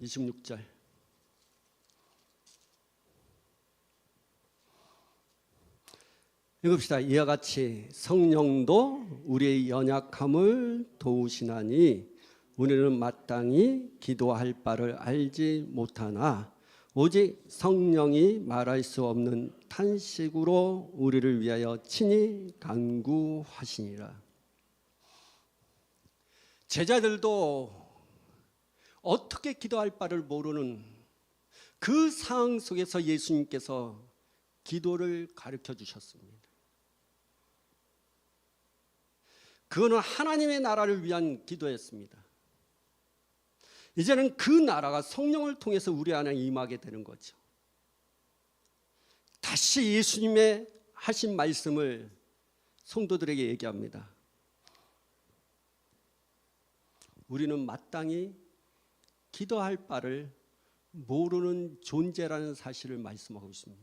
26절. 읽읍시다. 이와 같이 성령도 우리의 연약함을 도우시나니 우리는 마땅히 기도할 바를 알지 못하나 오직 성령이 말할 수 없는 탄식으로 우리를 위하여 친히 간구하시니라. 제자들도 어떻게 기도할 바를 모르는 그 상황 속에서 예수님께서 기도를 가르쳐 주셨습니다. 그거는 하나님의 나라를 위한 기도였습니다. 이제는 그 나라가 성령을 통해서 우리 안에 임하게 되는 거죠. 다시 예수님의 하신 말씀을 성도들에게 얘기합니다. 우리는 마땅히 기도할 바를 모르는 존재라는 사실을 말씀하고 있습니다.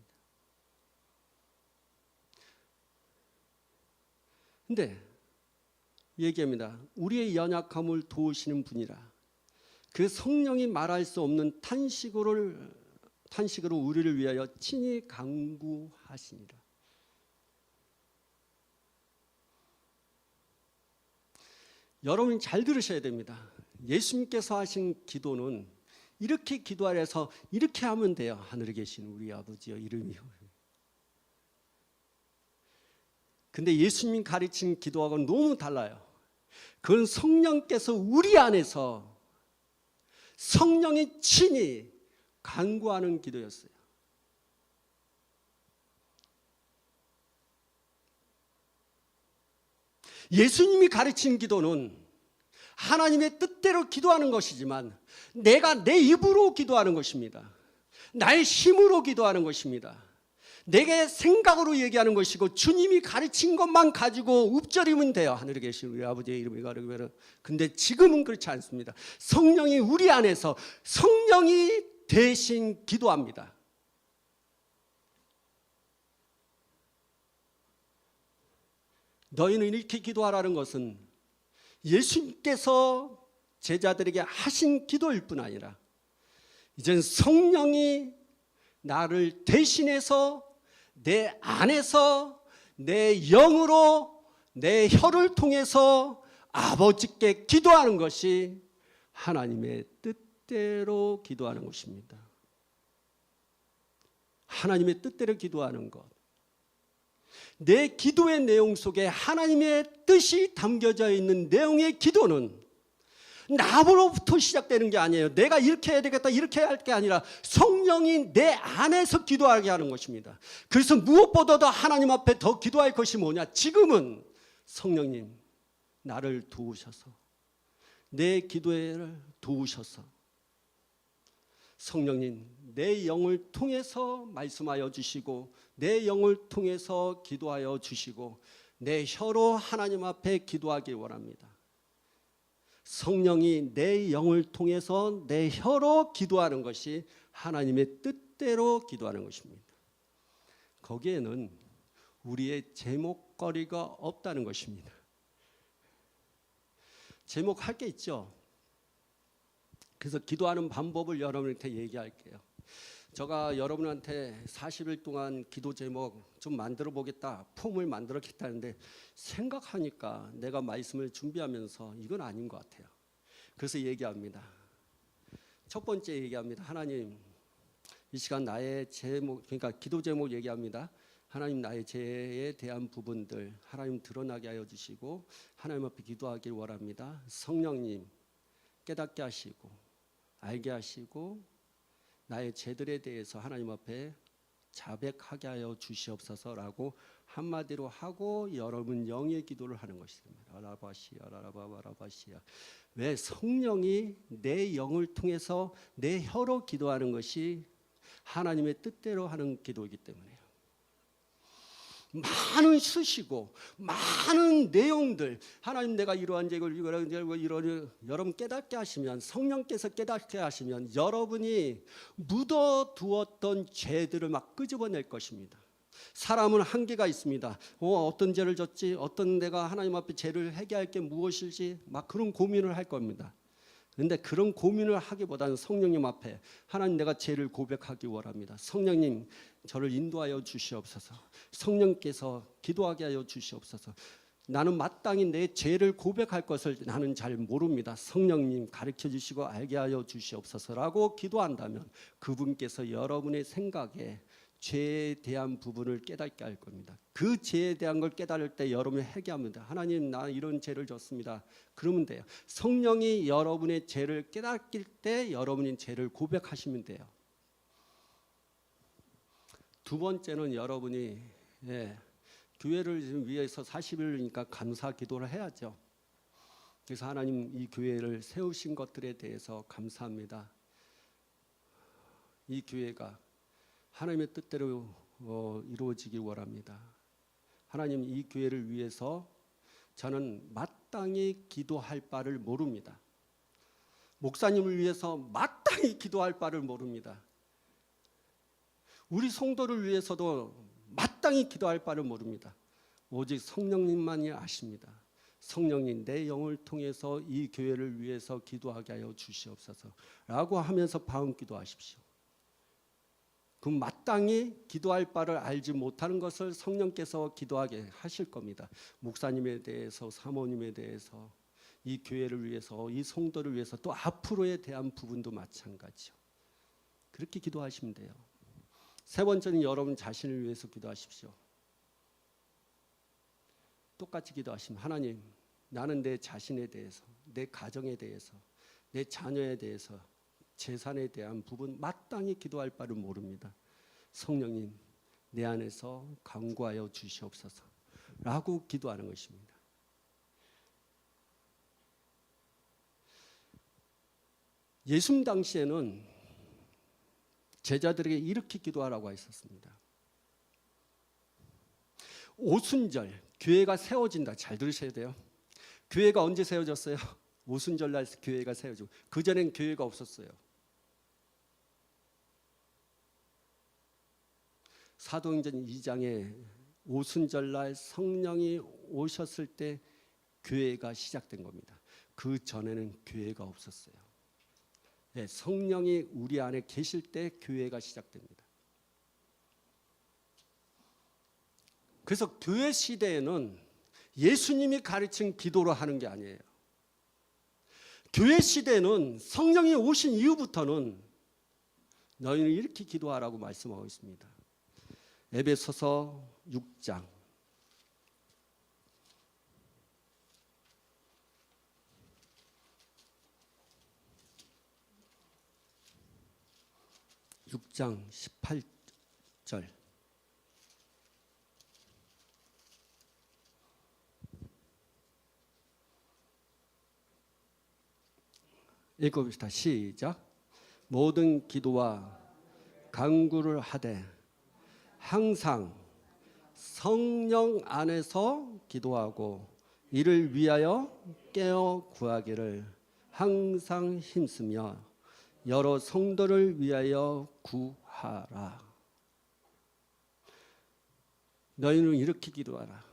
근데 얘기합니다. 우리의 연약함을 도우시는 분이라. 그 성령이 말할 수 없는 탄식으로 우리를 위하여 친히 간구하시니라. 여러분 잘 들으셔야 됩니다. 예수님께서 하신 기도는 이렇게 기도하라 해서 이렇게 하면 돼요. 하늘에 계신 우리 아버지여 이름이여. 근데 예수님 가르친 기도하고는 너무 달라요. 그건 성령께서 우리 안에서 성령이 친히 간구하는 기도였어요. 예수님이 가르친 기도는 하나님의 뜻대로 기도하는 것이지만 내가 내 입으로 기도하는 것입니다. 나의 힘으로 기도하는 것입니다. 내게 생각으로 얘기하는 것이고 주님이 가르친 것만 가지고 읊조리면 돼요. 하늘에 계신 우리 아버지의 이름이 가르치면. 근데 지금은 그렇지 않습니다. 성령이 우리 안에서 성령이 대신 기도합니다. 너희는 이렇게 기도하라는 것은 예수님께서 제자들에게 하신 기도일 뿐 아니라 이제는 성령이 나를 대신해서 내 안에서 내 영으로 내 혀를 통해서 아버지께 기도하는 것이 하나님의 뜻대로 기도하는 것입니다. 하나님의 뜻대로 기도하는 것. 내 기도의 내용 속에 하나님의 뜻이 담겨져 있는 내용의 기도는 나로부터 시작되는 게 아니에요. 내가 이렇게 해야 되겠다 이렇게 할 게 아니라 성령이 내 안에서 기도하게 하는 것입니다. 그래서 무엇보다도 하나님 앞에 더 기도할 것이 뭐냐? 지금은 성령님 나를 도우셔서 내 기도를 도우셔서 성령님 내 영을 통해서 말씀하여 주시고 내 영을 통해서 기도하여 주시고 내 혀로 하나님 앞에 기도하기 원합니다. 성령이 내 영을 통해서 내 혀로 기도하는 것이 하나님의 뜻대로 기도하는 것입니다. 거기에는 우리의 제목거리가 없다는 것입니다. 제목할 게 있죠. 그래서 기도하는 방법을 여러분한테 얘기할게요. 제가 여러분한테 40일 동안 기도 제목 좀 만들어 보겠다, 폼을 만들었겠다는데 생각하니까 내가 말씀을 준비하면서 이건 아닌 것 같아요. 그래서 얘기합니다. 첫 번째 얘기합니다. 하나님, 이 시간 나의 제목, 그러니까 기도 제목 얘기합니다. 하나님, 나의 죄에 대한 부분들 하나님 드러나게 하여 주시고 하나님 앞에 기도하길 원합니다. 성령님 깨닫게 하시고 알게 하시고 나의 죄들에 대해서 하나님 앞에 자백하게 하여 주시옵소서라고 한마디로 하고 여러분 영의 기도를 하는 것입니다. 라바시야 라바바라바시야. 왜? 성령이 내 영을 통해서 내 혀로 기도하는 것이 하나님의 뜻대로 하는 기도이기 때문에요. 많은 수시고 많은 내용들 하나님 내가 이러한 죄를 이러한 여러분 깨닫게 하시면 성령께서 깨닫게 하시면 여러분이 묻어두었던 죄들을 막 끄집어낼 것입니다. 사람은 한계가 있습니다. 어떤 죄를 졌지? 어떤 내가 하나님 앞에 죄를 회개할 게 무엇일지 막 그런 고민을 할 겁니다. 그런데 그런 고민을 하기보다는 성령님 앞에 하나님 내가 죄를 고백하기 원합니다. 성령님 저를 인도하여 주시옵소서. 성령께서 기도하게 하여 주시옵소서. 나는 마땅히 내 죄를 고백할 것을 나는 잘 모릅니다. 성령님 가르쳐 주시고 알게 하여 주시옵소서라고 기도한다면 그분께서 여러분의 생각에 죄에 대한 부분을 깨닫게 할 겁니다. 그 죄에 대한 걸 깨달을 때 여러분이 회개합니다. 하나님 나 이런 죄를 졌습니다. 그러면 돼요. 성령이 여러분의 죄를 깨닫길 때 여러분이 죄를 고백하시면 돼요. 두 번째는 여러분이 교회를 위해서 40일이니까 감사 기도를 해야죠. 그래서 하나님 이 교회를 세우신 것들에 대해서 감사합니다. 이 교회가 하나님의 뜻대로 이루어지기 원합니다. 하나님 이 교회를 위해서 저는 마땅히 기도할 바를 모릅니다. 목사님을 위해서 마땅히 기도할 바를 모릅니다. 우리 성도를 위해서도 마땅히 기도할 바를 모릅니다. 오직 성령님만이 아십니다. 성령님 내 영을 통해서 이 교회를 위해서 기도하게 하여 주시옵소서 라고 하면서 방언 기도하십시오. 그 마땅히 기도할 바를 알지 못하는 것을 성령께서 기도하게 하실 겁니다. 목사님에 대해서 사모님에 대해서 이 교회를 위해서 이 성도를 위해서 또 앞으로에 대한 부분도 마찬가지죠. 그렇게 기도하시면 돼요. 세 번째는 여러분 자신을 위해서 기도하십시오. 똑같이 기도하시면 하나님 나는 내 자신에 대해서 내 가정에 대해서 내 자녀에 대해서 재산에 대한 부분 마땅히 기도할 바를 모릅니다. 성령님 내 안에서 강구하여 주시옵소서 라고 기도하는 것입니다. 예수님 당시에는 제자들에게 이렇게 기도하라고 했었습니다. 오순절 교회가 세워진다. 잘 들으셔야 돼요. 교회가 언제 세워졌어요? 오순절날 교회가 세워지고 그전엔 교회가 없었어요. 사도행전 2장에 오순절날 성령이 오셨을 때 교회가 시작된 겁니다. 그 전에는 교회가 없었어요. 네, 성령이 우리 안에 계실 때 교회가 시작됩니다. 그래서 교회 시대에는 예수님이 가르친 기도로 하는 게 아니에요. 교회 시대는 성령이 오신 이후부터는 너희는 이렇게 기도하라고 말씀하고 있습니다. 에베소서 6장 18절 읽어봅시다. 시작. 모든 기도와 간구를 하되 항상 성령 안에서 기도하고 이를 위하여 깨어 구하기를 항상 힘쓰며 여러 성도를 위하여 구하라. 너희는 이렇게 기도하라.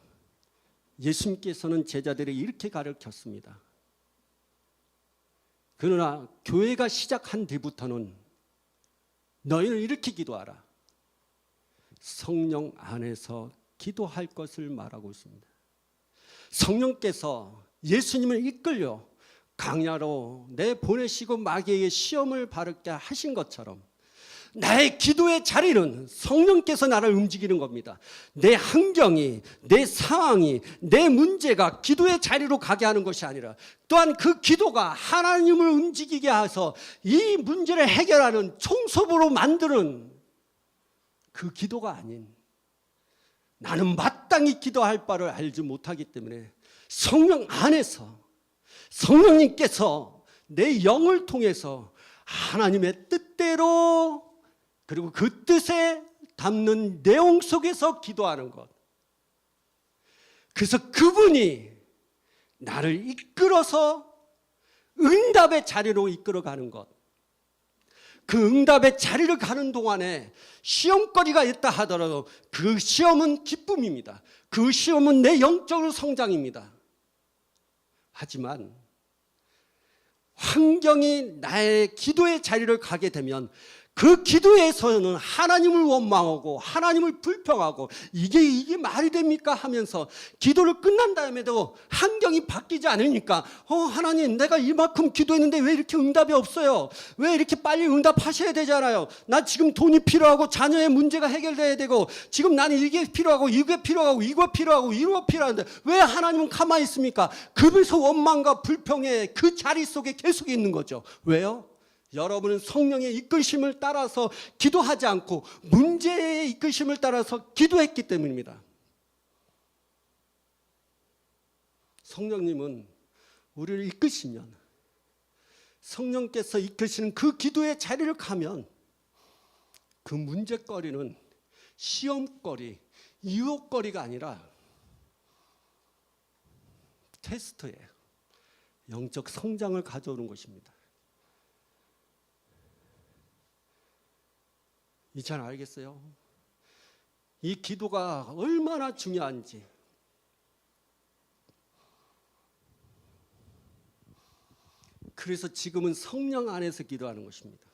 예수님께서는 제자들에게 이렇게 가르쳤습니다. 그러나 교회가 시작한 뒤부터는 너희는 이렇게 기도하라. 성령 안에서 기도할 것을 말하고 있습니다. 성령께서 예수님을 이끌려 강야로 내보내시고 마귀에게 시험을 받게 하신 것처럼 나의 기도의 자리는 성령께서 나를 움직이는 겁니다. 내 환경이, 내 상황이, 내 문제가 기도의 자리로 가게 하는 것이 아니라 또한 그 기도가 하나님을 움직이게 해서 이 문제를 해결하는 총섭으로 만드는 그 기도가 아닌, 나는 마땅히 기도할 바를 알지 못하기 때문에 성령 안에서 성령님께서 내 영을 통해서 하나님의 뜻대로 그리고 그 뜻에 담는 내용 속에서 기도하는 것. 그래서 그분이 나를 이끌어서 응답의 자리로 이끌어가는 것. 그 응답의 자리를 가는 동안에 시험거리가 있다 하더라도 그 시험은 기쁨입니다. 그 시험은 내 영적으로 성장입니다. 하지만 환경이 나의 기도의 자리를 가게 되면 그 기도에서는 하나님을 원망하고 하나님을 불평하고 이게 말이 됩니까 하면서 기도를 끝난 다음에도 환경이 바뀌지 않으니까 하나님 내가 이만큼 기도했는데 왜 이렇게 응답이 없어요? 왜 이렇게 빨리 응답하셔야 되잖아요. 나 지금 돈이 필요하고 자녀의 문제가 해결돼야 되고 지금 나는 이게 필요하고 이거 필요한데 왜 하나님은 가만히 있습니까? 그래서 원망과 불평의 그 자리 속에 계속 있는 거죠. 왜요? 여러분은 성령의 이끌심을 따라서 기도하지 않고 문제의 이끌심을 따라서 기도했기 때문입니다. 성령님은 우리를 이끄시면 성령께서 이끄시는 그 기도의 자리를 가면 그 문제거리는 시험거리, 유혹거리가 아니라 테스트예요. 영적 성장을 가져오는 것입니다. 이잘 알겠어요? 이 기도가 얼마나 중요한지. 그래서 지금은 성령 안에서 기도하는 것입니다.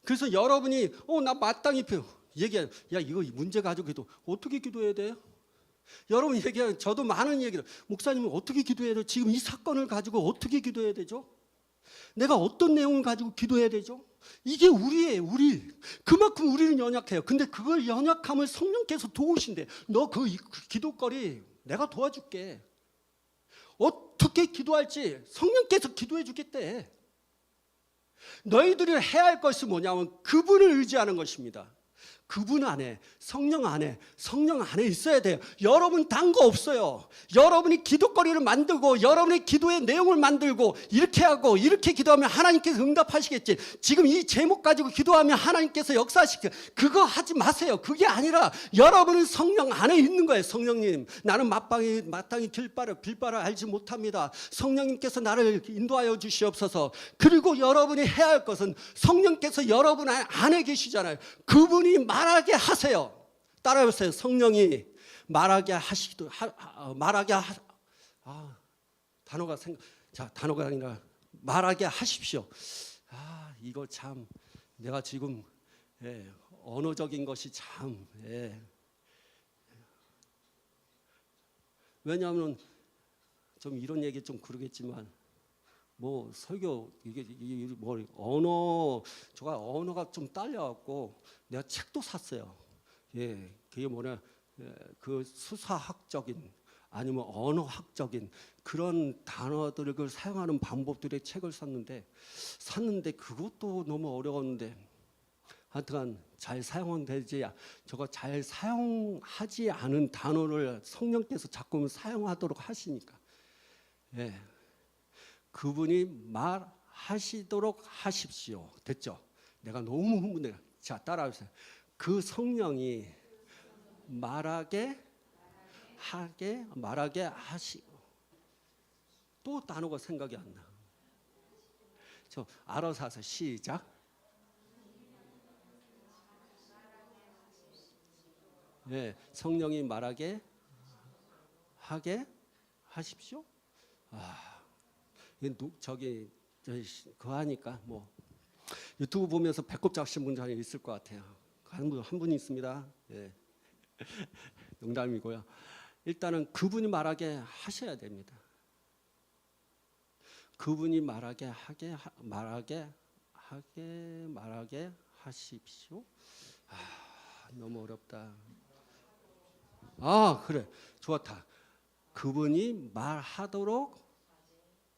그래서 여러분이 나 마땅히 얘기해요. 야 이거 문제 가지고 기도 어떻게 기도해야 돼요? 여러분 얘기해요. 저도 많은 얘기를 목사님은 어떻게 기도해야 돼요? 지금 이 사건을 가지고 어떻게 기도해야 되죠? 내가 어떤 내용을 가지고 기도해야 되죠? 이게 우리예요. 우리. 그만큼 우리는 연약해요. 근데 그걸 연약함을 성령께서 도우신대. 너 그 기도거리 내가 도와줄게. 어떻게 기도할지 성령께서 기도해 주겠대. 너희들이 해야 할 것이 뭐냐면 그분을 의지하는 것입니다. 그분 안에 성령 안에 있어야 돼요. 여러분 단 거 없어요. 여러분이 기도거리를 만들고 여러분의 기도의 내용을 만들고 이렇게 하고 이렇게 기도하면 하나님께서 응답하시겠지. 지금 이 제목 가지고 기도하면 하나님께서 역사하시겠지. 그거 하지 마세요. 그게 아니라 여러분은 성령 안에 있는 거예요. 성령님 나는 마땅히 길바를 알지 못합니다. 성령님께서 나를 인도하여 주시옵소서. 그리고 여러분이 해야 할 것은 성령께서 여러분 안에 계시잖아요. 그분이 말하게 하세요. 따라해보세요. 성령이 말하게 하시기도 단어가 아니라 말하게 하십시오. 이거 참 내가 지금 언어적인 것이 참 왜냐하면 좀 이런 얘기 좀 그러겠지만 뭐 설교 이게 뭐 제가 언어가 좀 딸려갖고 내가 책도 샀어요. 예, 그게 뭐냐, 그 수사학적인 아니면 언어학적인 그런 단어들을 사용하는 방법들의 책을 샀는데 그것도 너무 어려웠는데 하여튼 잘 사용되지, 저거 잘 사용하지 않은 단어를 성령께서 자꾸 사용하도록 하시니까, 예, 그분이 말하시도록 하십시오. 됐죠? 내가 너무 흥분해. 자, 따라하세요. 그 성령이 말하게 하시. 또 단어가 생각이 안 나. 저 알아서 하세요. 시작. 네, 성령이 말하게 하게 하십시오. 저기 그거 하니까 뭐 유튜브 보면서 배꼽 잡으신 분들 있을 것 같아요. 한 분 있습니다. 예. 농담이고요. 일단은 그분이 말하게 하셔야 됩니다. 그분이 말하게 하십시오. 너무 어렵다. 그래, 좋다. 그분이 말하도록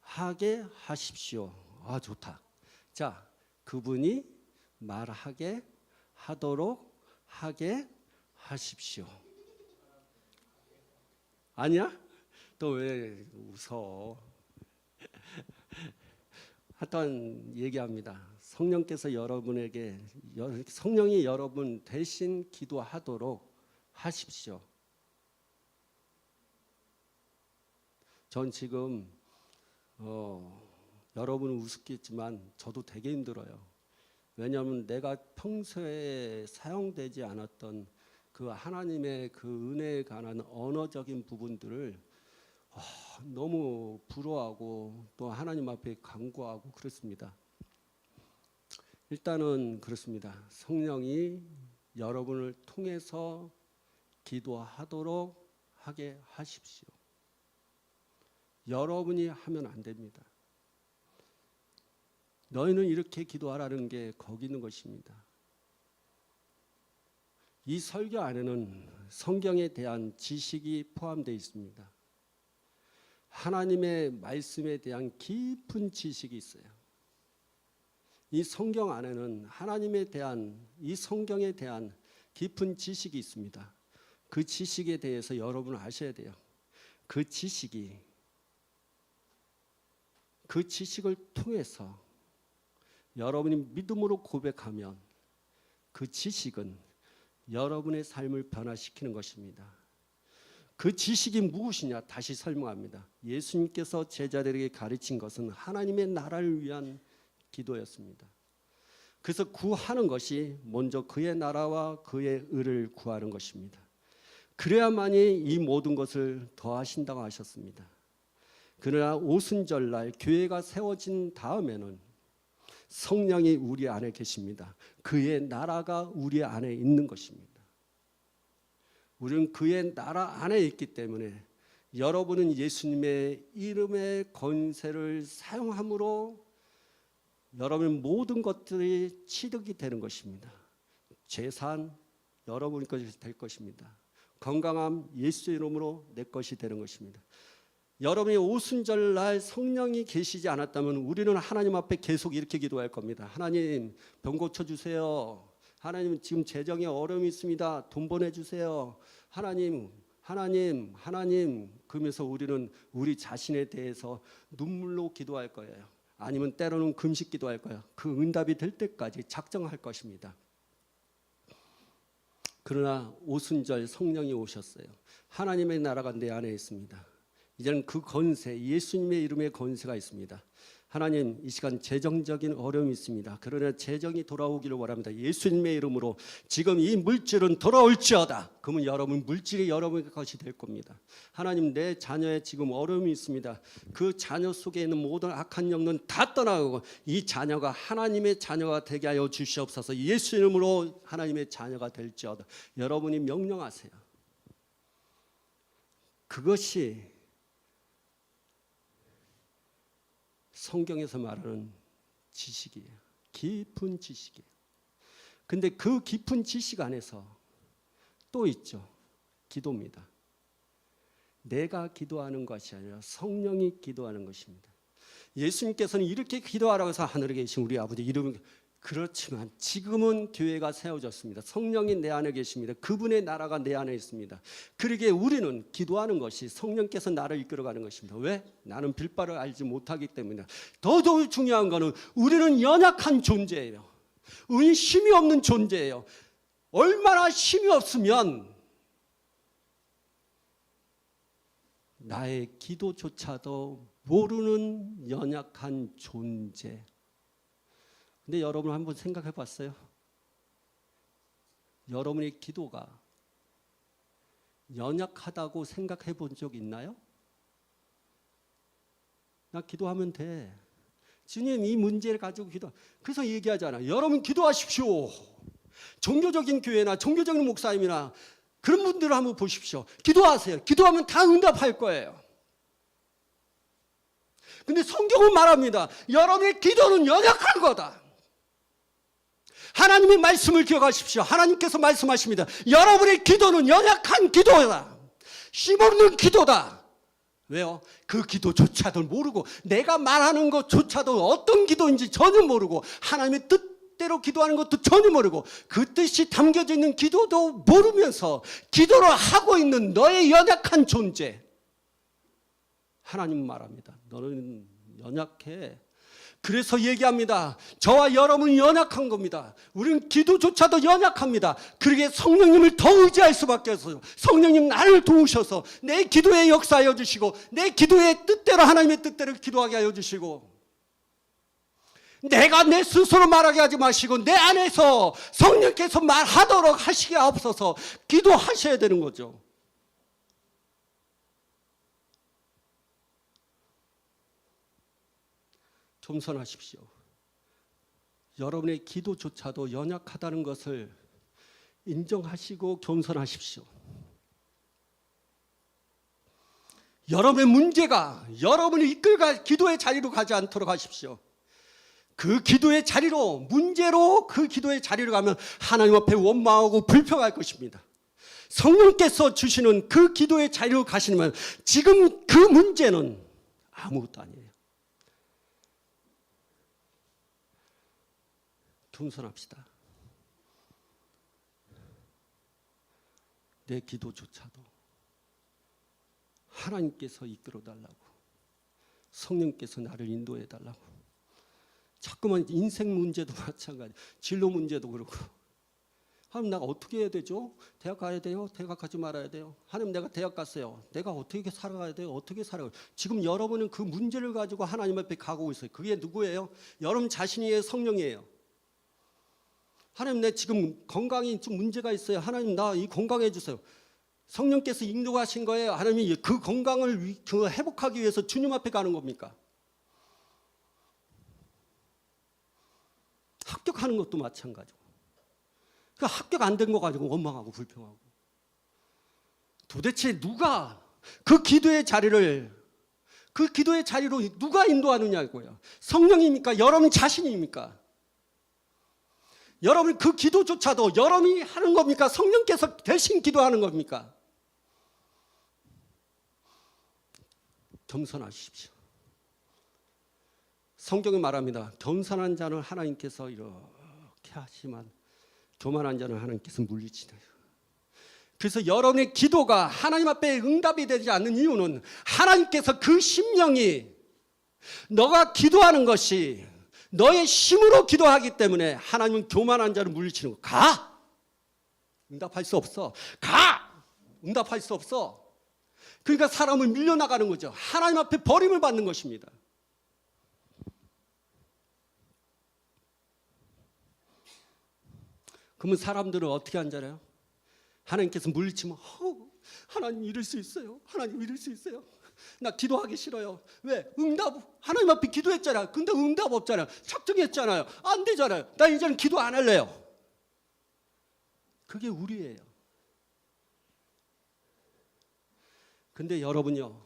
하게 하십시오. 좋다. 자, 그분이 말하게 하도록 하게 하십시오. 아니야? 또 왜 웃어? 하여튼 얘기합니다. 성령께서 성령이 여러분 대신 기도하도록 하십시오. 전 지금 여러분은 우습겠지만 저도 되게 힘들어요. 왜냐하면 내가 평소에 사용되지 않았던 그 하나님의 그 은혜에 관한 언어적인 부분들을 너무 부러워하고 또 하나님 앞에 간구하고 그렇습니다. 일단은 그렇습니다. 성령이 여러분을 통해서 기도하도록 하게 하십시오. 여러분이 하면 안 됩니다. 너희는 이렇게 기도하라는 게 거기 있는 것입니다. 이 설교 안에는 성경에 대한 지식이 포함되어 있습니다. 하나님의 말씀에 대한 깊은 지식이 있어요. 이 성경 안에는 이 성경에 대한 깊은 지식이 있습니다. 그 지식에 대해서 여러분은 아셔야 돼요. 그 지식을 통해서 여러분이 믿음으로 고백하면 그 지식은 여러분의 삶을 변화시키는 것입니다. 그 지식이 무엇이냐? 다시 설명합니다. 예수님께서 제자들에게 가르친 것은 하나님의 나라를 위한 기도였습니다. 그래서 구하는 것이 먼저 그의 나라와 그의 의를 구하는 것입니다. 그래야만이 이 모든 것을 더하신다고 하셨습니다. 그러나 오순절날 교회가 세워진 다음에는 성령이 우리 안에 계십니다. 그의 나라가 우리 안에 있는 것입니다. 우리는 그의 나라 안에 있기 때문에 여러분은 예수님의 이름의 권세를 사용함으로 여러분의 모든 것들이 취득이 되는 것입니다. 재산 여러분 것이 될 것입니다. 건강함 예수 이름으로 내 것이 되는 것입니다. 여러분이 오순절날 성령이 계시지 않았다면 우리는 하나님 앞에 계속 이렇게 기도할 겁니다. 하나님 병 고쳐주세요. 하나님 지금 재정에 어려움이 있습니다. 돈 보내주세요. 하나님 그러면서 우리는 우리 자신에 대해서 눈물로 기도할 거예요. 아니면 때로는 금식 기도할 거예요. 그 응답이 될 때까지 작정할 것입니다. 그러나 오순절 성령이 오셨어요. 하나님의 나라가 내 안에 있습니다. 이제는 그 권세, 예수님의 이름의 권세가 있습니다. 하나님 이 시간 재정적인 어려움이 있습니다. 그러나 재정이 돌아오기를 원합니다. 예수님의 이름으로 지금 이 물질은 돌아올지어다. 그러면 여러분 물질이 여러분의 것이 될 겁니다. 하나님 내 자녀의 지금 어려움이 있습니다. 그 자녀 속에 있는 모든 악한 영은 다 떠나가고 이 자녀가 하나님의 자녀가 되게 하여 주시옵소서. 예수 이름으로 하나님의 자녀가 될지어다. 여러분이 명령하세요. 그것이 성경에서 말하는 지식이에요. 깊은 지식이에요. 근데 그 깊은 지식 안에서 또 있죠. 기도입니다. 내가 기도하는 것이 아니라 성령이 기도하는 것입니다. 예수님께서는 이렇게 기도하라고 해서 하늘에 계신 우리 아버지 이름을, 그렇지만 지금은 교회가 세워졌습니다. 성령이 내 안에 계십니다. 그분의 나라가 내 안에 있습니다. 그러기에 우리는 기도하는 것이 성령께서 나를 이끌어가는 것입니다. 왜? 나는 빌바를 알지 못하기 때문이다. 더 중요한 것은 우리는 연약한 존재예요. 우리는 힘이 없는 존재예요. 얼마나 힘이 없으면 나의 기도조차도 모르는 연약한 존재. 근데 여러분 한번 생각해 봤어요? 여러분의 기도가 연약하다고 생각해 본 적 있나요? 나 기도하면 돼. 주님 이 문제를 가지고 기도. 그래서 얘기하잖아. 여러분 기도하십시오. 종교적인 교회나 종교적인 목사님이나 그런 분들을 한번 보십시오. 기도하세요. 기도하면 다 응답할 거예요. 근데 성경은 말합니다. 여러분의 기도는 연약한 거다. 하나님의 말씀을 기억하십시오. 하나님께서 말씀하십니다. 여러분의 기도는 연약한 기도다. 힘없는 기도다. 왜요? 그 기도조차도 모르고 내가 말하는 것조차도 어떤 기도인지 전혀 모르고 하나님의 뜻대로 기도하는 것도 전혀 모르고 그 뜻이 담겨져 있는 기도도 모르면서 기도를 하고 있는 너의 연약한 존재. 하나님 말합니다. 너는 연약해. 그래서 얘기합니다. 저와 여러분은 연약한 겁니다. 우리는 기도조차도 연약합니다. 그러기에 성령님을 더 의지할 수밖에 없어요. 성령님 나를 도우셔서 내 기도에 역사하여 주시고 내 기도의 뜻대로 하나님의 뜻대로 기도하게 하여 주시고 내가 내 스스로 말하게 하지 마시고 내 안에서 성령께서 말하도록 하시게 하옵소서. 기도하셔야 되는 거죠. 겸손하십시오. 여러분의 기도조차도 연약하다는 것을 인정하시고 겸손하십시오. 여러분의 문제가 여러분이 이끌가 기도의 자리로 가지 않도록 하십시오. 그 기도의 자리로 문제로 그 기도의 자리로 가면 하나님 앞에 원망하고 불평할 것입니다. 성령께서 주시는 그 기도의 자리로 가시면 지금 그 문제는 아무것도 아니에요. 겸손합시다. 내 기도조차도 하나님께서 이끌어 달라고, 성령께서 나를 인도해 달라고. 자꾸만 인생 문제도 마찬가지, 진로 문제도 그렇고. 하나님 내가 어떻게 해야 되죠? 대학 가야 돼요? 대학 가지 말아야 돼요? 하나님 내가 대학 갔어요. 내가 어떻게 살아가야 돼요? 어떻게 살아가요? 지금 여러분은 그 문제를 가지고 하나님 앞에 가고 있어요. 그게 누구예요? 여러분 자신이에요? 성령이에요? 하나님 내 지금 건강이 좀 문제가 있어요. 하나님 나 이 건강해 주세요. 성령께서 인도하신 거예요. 하나님이 그 건강을 회복하기 위해서 주님 앞에 가는 겁니까? 합격하는 것도 마찬가지고. 그 합격 안 된 거 가지고 원망하고 불평하고. 도대체 누가 그 기도의 자리로 누가 인도하느냐고요. 성령입니까? 여러분 자신입니까? 여러분 그 기도조차도 여러분이 하는 겁니까? 성령께서 대신 기도하는 겁니까? 겸손하십시오. 성경이 말합니다. 겸손한 자는 하나님께서 이렇게 하시만 교만한 자는 하나님께서 물리치나요. 그래서 여러분의 기도가 하나님 앞에 응답이 되지 않는 이유는 하나님께서 그 심령이 너가 기도하는 것이 너의 힘으로 기도하기 때문에 하나님은 교만한 자를 물리치는 거. 가! 응답할 수 없어. 가! 응답할 수 없어. 그러니까 사람을 밀려나가는 거죠. 하나님 앞에 버림을 받는 것입니다. 그러면 사람들은 어떻게 한잖아요? 하나님께서 물리치면 하나님 이럴 수 있어요. 하나님 이럴 수 있어요. 나 기도하기 싫어요. 왜? 응답 하나님 앞에 기도했잖아요. 근데 응답 없잖아요. 작정했잖아요. 안 되잖아요. 나 이제는 기도 안 할래요. 그게 우리예요. 근데 여러분요,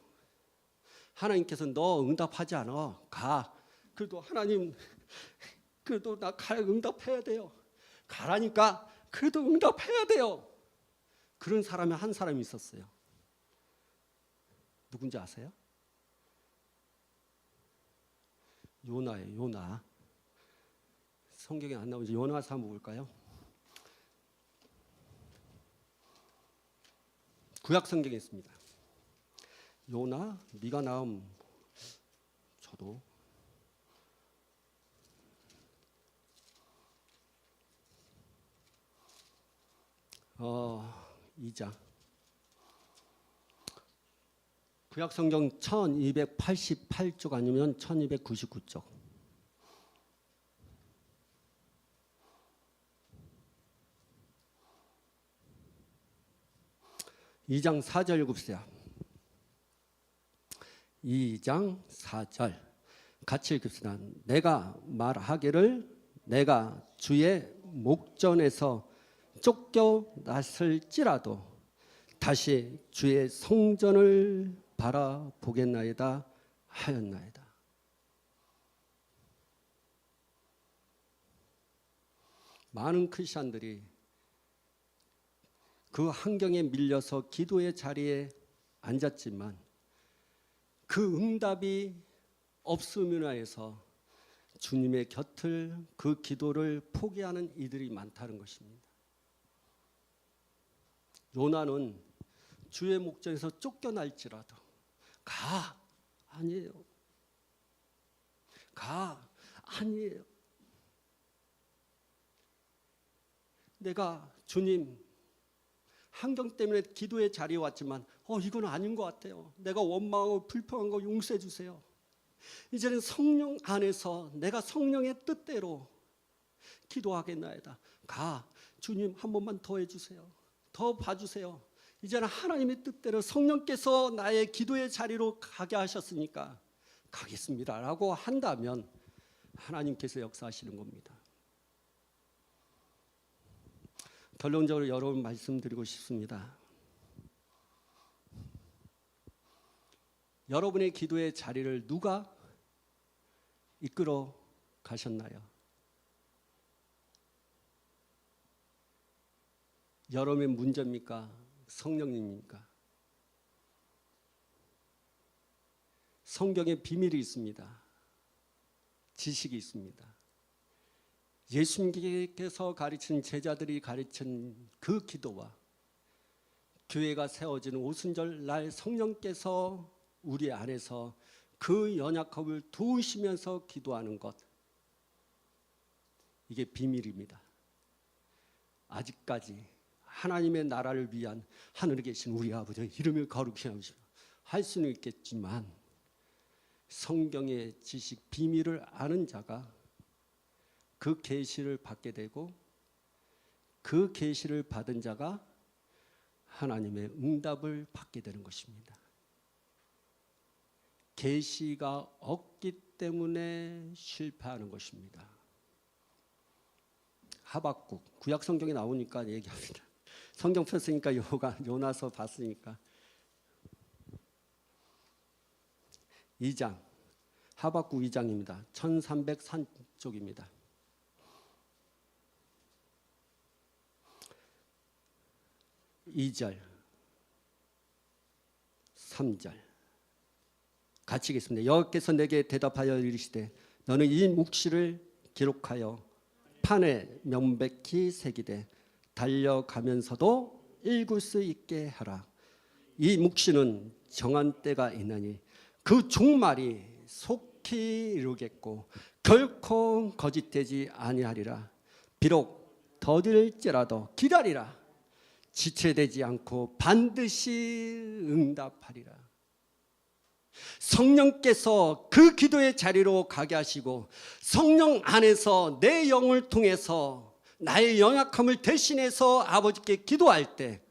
하나님께서 너 응답하지 않아, 가. 그래도 하나님, 그래도 나 응답해야 돼요. 가라니까 그래도 응답해야 돼요. 그런 사람이 한 사람이 있었어요. 누군지 아세요? 요나예요. 요나. 성경에 안 나오지. 요나서 한번 볼까요? 구약 성경에 있습니다. 요나, 미가 나음. 저도 2장. 구약 성경 1288쪽 아니면 1299쪽. 2장 4절 읽읍시다. 2장 4절 같이 읽읍시다. 내가 말하기를 내가 주의 목전에서 쫓겨났을지라도 다시 주의 성전을 바라보겠나이다 하였나이다. 많은 크리스천들이 그 환경에 밀려서 기도의 자리에 앉았지만 그 응답이 없음으로 해서 주님의 곁을 그 기도를 포기하는 이들이 많다는 것입니다. 요나는 주의 목전에서 쫓겨날지라도 가, 아니에요. 가, 아니에요. 내가 주님 환경 때문에 기도의 자리에 왔지만 이건 아닌 것 같아요. 내가 원망하고 불평한 거 용서해 주세요. 이제는 성령 안에서 내가 성령의 뜻대로 기도하겠나이다. 가, 주님 한 번만 더 해주세요. 더 봐주세요. 이제는 하나님의 뜻대로 성령께서 나의 기도의 자리로 가게 하셨으니까 가겠습니다 라고 한다면 하나님께서 역사하시는 겁니다. 결론적으로 여러분 말씀드리고 싶습니다. 여러분의 기도의 자리를 누가 이끌어 가셨나요? 여러분의 문제입니까? 성령님입니까? 성경에 비밀이 있습니다. 지식이 있습니다. 예수님께서 가르친 제자들이 가르친 그 기도와 교회가 세워지는 오순절 날 성령께서 우리 안에서 그 연약함을 도우시면서 기도하는 것, 이게 비밀입니다. 아직까지 하나님의 나라를 위한 하늘에 계신 우리 아버지 이름을 거룩히 하시고 할 수는 있겠지만 성경의 지식 비밀을 아는 자가 그 계시를 받게 되고 그 계시를 받은 자가 하나님의 응답을 받게 되는 것입니다. 계시가 없기 때문에 실패하는 것입니다. 하박국, 구약 성경에 나오니까 얘기합니다. 성경 폈으니까 요나서 봤으니까 2장, 하박국 2장입니다. 1303쪽입니다. 2절, 3절 같이 읽겠습니다. 여호와께서 내게 대답하여 이르시되 너는 이 묵시를 기록하여 판에 명백히 새기되 달려가면서도 읽을 수 있게 하라. 이 묵시는 정한 때가 있나니 그 종말이 속히 이루겠고 결코 거짓되지 아니하리라. 비록 더딜지라도 기다리라. 지체되지 않고 반드시 응답하리라. 성령께서 그 기도의 자리로 가게 하시고 성령 안에서 내 영을 통해서 나의 연약함을 대신해서 아버지께 기도할 때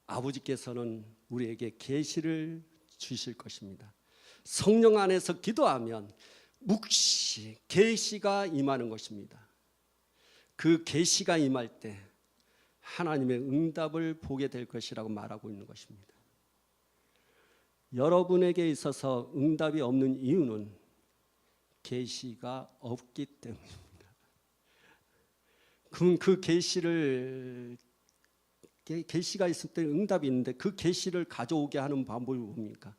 아버지께서는 우리에게 계시를 주실 것입니다. 성령 안에서 기도하면 묵시, 계시가 임하는 것입니다. 그 계시가 임할 때 하나님의 응답을 보게 될 것이라고 말하고 있는 것입니다. 여러분에게 있어서 응답이 없는 이유는 계시가 없기 때문입니다. 그럼 그 계시가 있을 때 응답이 있는데 그 계시를 가져오게 하는 방법이 뭡니까?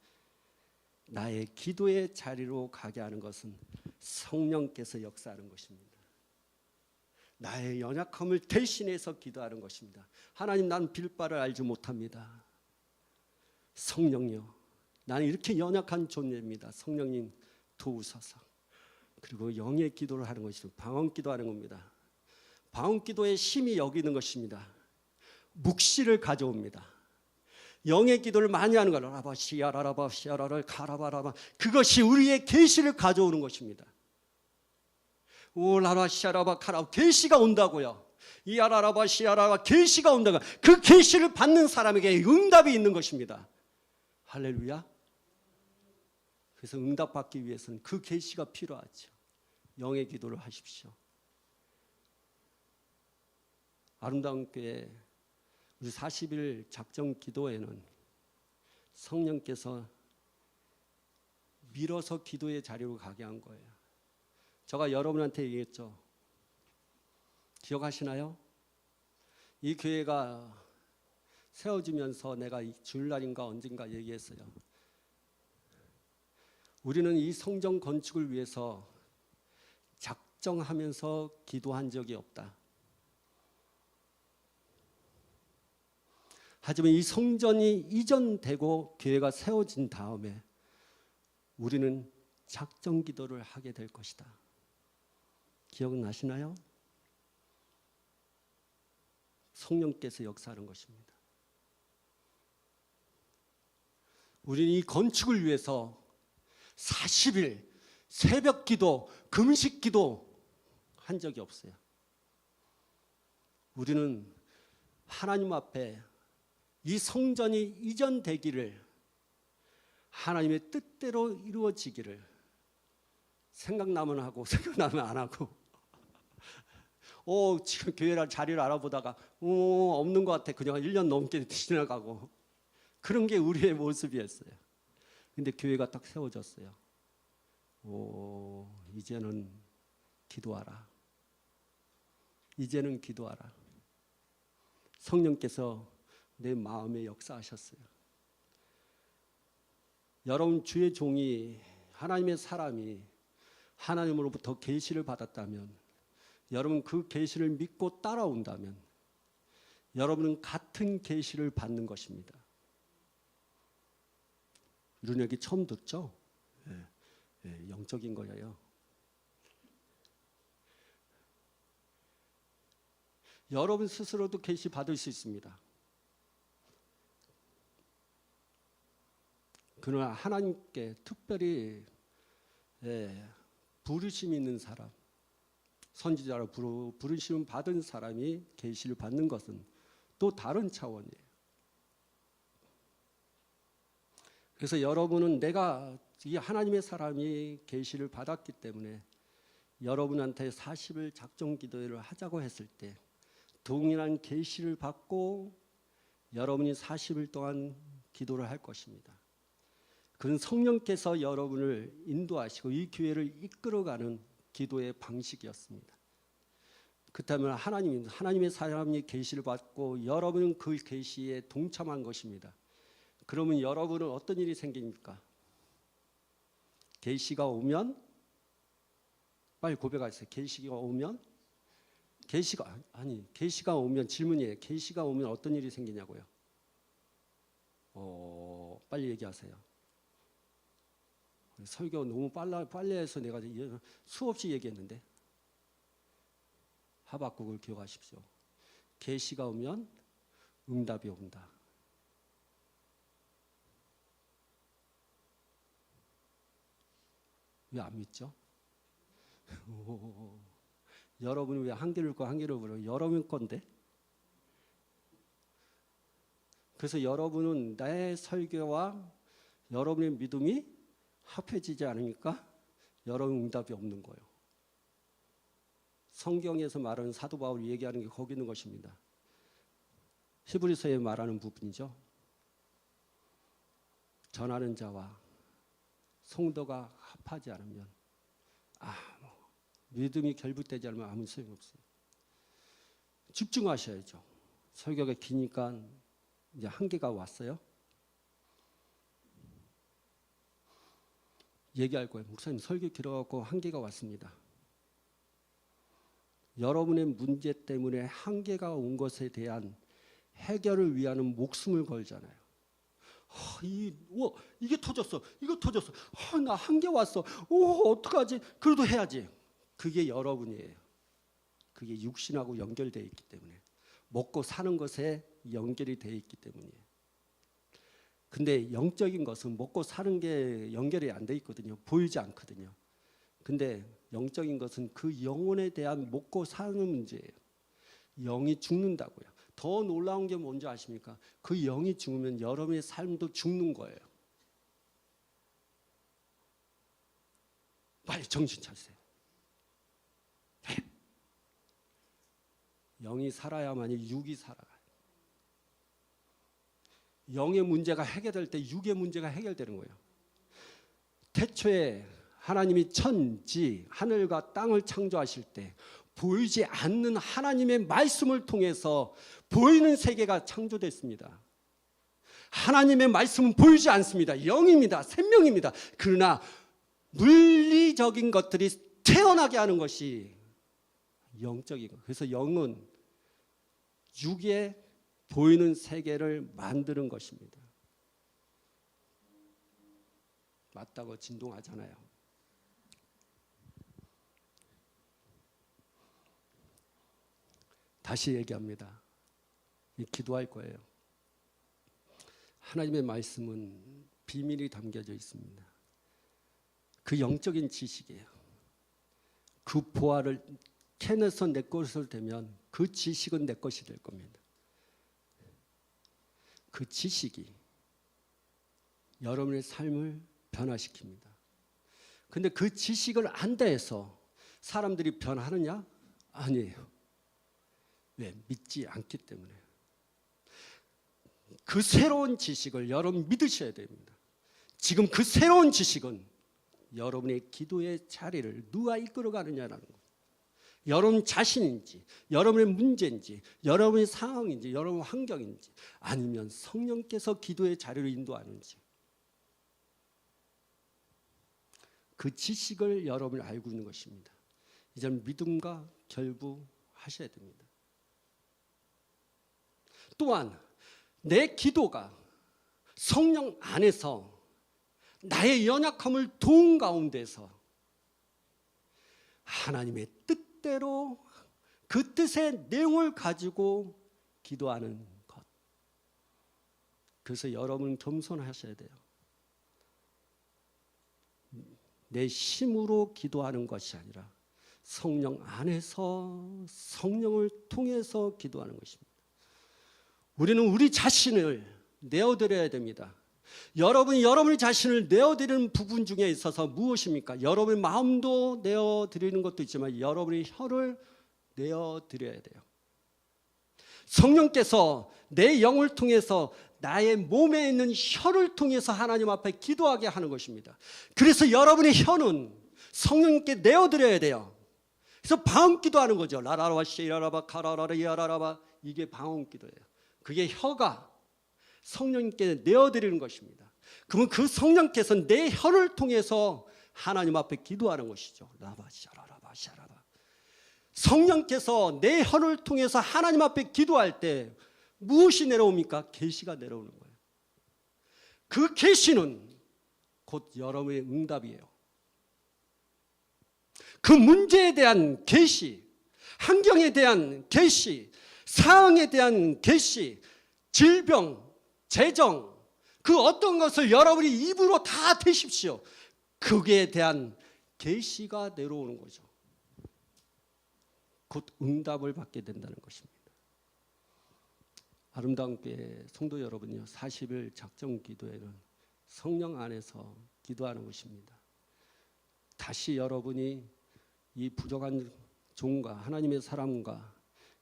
나의 기도의 자리로 가게 하는 것은 성령께서 역사하는 것입니다. 나의 연약함을 대신해서 기도하는 것입니다. 하나님, 난 빌 바를 알지 못합니다. 성령요, 나는 이렇게 연약한 존재입니다. 성령님 도우소서. 그리고 영의 기도를 하는 것이죠. 방언 기도하는 겁니다. 방언 기도에 심히 여기는 것입니다. 묵시를 가져옵니다. 영의 기도를 많이 하는 거예요. 라바시아라라바시아라를 가라바라바, 그것이 우리의 계시를 가져오는 것입니다. 오라라시아라바 카라, 계시가 온다고요. 이아라라바시아라바, 계시가 온다고. 그 계시를 받는 사람에게 응답이 있는 것입니다. 할렐루야. 그래서 응답받기 위해서는 그 계시가 필요하죠. 영의 기도를 하십시오. 아름다운 교회 우리 40일 작정 기도에는 성령께서 밀어서 기도의 자리로 가게 한 거예요. 제가 여러분한테 얘기했죠. 기억하시나요? 이 교회가 세워지면서 내가 주일날인가 언젠가 얘기했어요. 우리는 이 성전 건축을 위해서 작정하면서 기도한 적이 없다. 하지만 이 성전이 이전되고 교회가 세워진 다음에 우리는 작정 기도를 하게 될 것이다. 기억나시나요? 성령께서 역사하는 것입니다. 우리는 이 건축을 위해서 40일 새벽 기도, 금식 기도 한 적이 없어요. 우리는 하나님 앞에 이 성전이 이전되기를, 하나님의 뜻대로 이루어지기를 생각나면 하고 생각나면 안 하고 지금 교회라 자리를 알아보다가 없는 것 같아. 그냥 1년 넘게 지나가고, 그런 게 우리의 모습이었어요. 근데 교회가 딱 세워졌어요. 이제는 기도하라. 이제는 기도하라. 성령께서 내 마음에 역사하셨어요. 여러분, 주의 종이, 하나님의 사람이 하나님으로부터 계시를 받았다면, 여러분 그 계시를 믿고 따라온다면 여러분은 같은 계시를 받는 것입니다. 이런 얘기 처음 듣죠? 영적인 거예요. 여러분 스스로도 계시 받을 수 있습니다. 그러나 하나님께 특별히 부르심 있는 사람, 선지자로 부르심 받은 사람이 계시를 받는 것은 또 다른 차원이에요. 그래서 여러분은 내가 이 하나님의 사람이 계시를 받았기 때문에 여러분한테 40일 작정 기도회를 하자고 했을 때 동일한 계시를 받고 여러분이 40일 동안 기도를 할 것입니다. 그건 성령께서 여러분을 인도하시고 이 교회를 이끌어가는 기도의 방식이었습니다. 그렇다면 하나님의 사람이 계시를 받고 여러분은 그 계시에 동참한 것입니다. 그러면 여러분은 어떤 일이 생깁니까? 계시가 오면, 빨리 고백하세요. 계시가 오면, 계시가 오면, 질문이에요. 계시가 오면 어떤 일이 생기냐고요? 빨리 얘기하세요. 설교 너무 빨리 해서 내가 수없이 얘기했는데, 하박국을 기억하십시오. 계시가 오면 응답이 온다. 왜 안 믿죠? 여러분이 왜 한 귀를 읽고 한 귀를 불어요? 여러분 건데. 그래서 여러분은 내 설교와 여러분의 믿음이 합해지지 않으니까 여러분 응답이 없는 거예요. 성경에서 말하는 사도 바울이 얘기하는 게 거기 있는 것입니다. 히브리서에 말하는 부분이죠. 전하는 자와 성도가 합하지 않으면 믿음이 결부되지 않으면 아무 소용없어요. 집중하셔야죠. 설교가 기니까 이제 한계가 왔어요. 얘기할 거예요. 목사님 설교 길어갖고 한계가 왔습니다. 여러분의 문제 때문에 한계가 온 것에 대한 해결을 위하는 목숨을 걸잖아요. 이게 터졌어. 이거 터졌어. 나 한계 왔어. 어떡하지? 그래도 해야지. 그게 여러분이에요. 그게 육신하고 연결되어 있기 때문에. 먹고 사는 것에 연결이 되어 있기 때문이에요. 근데 영적인 것은 먹고 사는 게 연결이 안 돼 있거든요. 보이지 않거든요. 근데 영적인 것은 그 영혼에 대한 먹고 사는 문제예요. 영이 죽는다고요. 더 놀라운 게 뭔지 아십니까? 그 영이 죽으면 여러분의 삶도 죽는 거예요. 빨리 정신 차리세요. 영이 살아야만이 육이 살아가요. 영의 문제가 해결될 때 육의 문제가 해결되는 거예요. 태초에 하나님이 천지, 하늘과 땅을 창조하실 때 보이지 않는 하나님의 말씀을 통해서 보이는 세계가 창조됐습니다. 하나님의 말씀은 보이지 않습니다. 영입니다. 생명입니다. 그러나 물리적인 것들이 태어나게 하는 것이 영적인 것. 그래서 영은 육의 보이는 세계를 만드는 것입니다. 맞다고 진동하잖아요. 다시 얘기합니다. 기도할 거예요. 하나님의 말씀은 비밀이 담겨져 있습니다. 그 영적인 지식이에요. 그 보화를 캐내서 내 것을 되면 그 지식은 내 것이 될 겁니다. 그 지식이 여러분의 삶을 변화시킵니다. 근데 그 지식을 안다 해서 사람들이 변하느냐? 아니에요. 왜? 믿지 않기 때문에. 그 새로운 지식을 여러분 믿으셔야 됩니다. 지금 그 새로운 지식은 여러분의 기도의 자리를 누가 이끌어가느냐라는 거예요. 여러분 자신인지, 여러분의 문제인지, 여러분의 상황인지, 여러분의 환경인지, 아니면 성령께서 기도의 자리를 인도하는지, 그 지식을 여러분이 알고 있는 것입니다. 이제는 믿음과 결부하셔야 됩니다. 또한 내 기도가 성령 안에서 나의 연약함을 도운 가운데서 하나님의 뜻대로 그 뜻의 내용을 가지고 기도하는 것. 그래서 여러분 겸손하셔야 돼요. 내 힘으로 기도하는 것이 아니라 성령 안에서 성령을 통해서 기도하는 것입니다. 우리는 우리 자신을 내어드려야 됩니다. 여러분이 여러분의 자신을 내어드리는 부분 중에 있어서 무엇입니까? 여러분의 마음도 내어드리는 것도 있지만 여러분의 혀를 내어드려야 돼요. 성령께서 내 영을 통해서 나의 몸에 있는 혀를 통해서 하나님 앞에 기도하게 하는 것입니다. 그래서 여러분의 혀는 성령님께 내어드려야 돼요. 그래서 방언 기도하는 거죠. 라라라바 시라라바 카라라라 야라라바, 이게 방언 기도예요. 그게 혀가 성령님께 내어드리는 것입니다. 그러면 그 성령께서 내 혀를 통해서 하나님 앞에 기도하는 것이죠. 라바샤라라바 샤라바. 성령께서 내 혀를 통해서 하나님 앞에 기도할 때 무엇이 내려옵니까? 계시가 내려오는 거예요. 그 계시는 곧 여러분의 응답이에요. 그 문제에 대한 계시, 환경에 대한 계시, 상황에 대한 계시, 질병, 재정, 그 어떤 것을 여러분이 입으로 다 대십시오. 그에 대한 계시가 내려오는 거죠. 곧 응답을 받게 된다는 것입니다. 아름다운 교회 성도 여러분요, 40일 작정 기도회는 성령 안에서 기도하는 것입니다. 다시 여러분이 이 부족한 종과 하나님의 사람과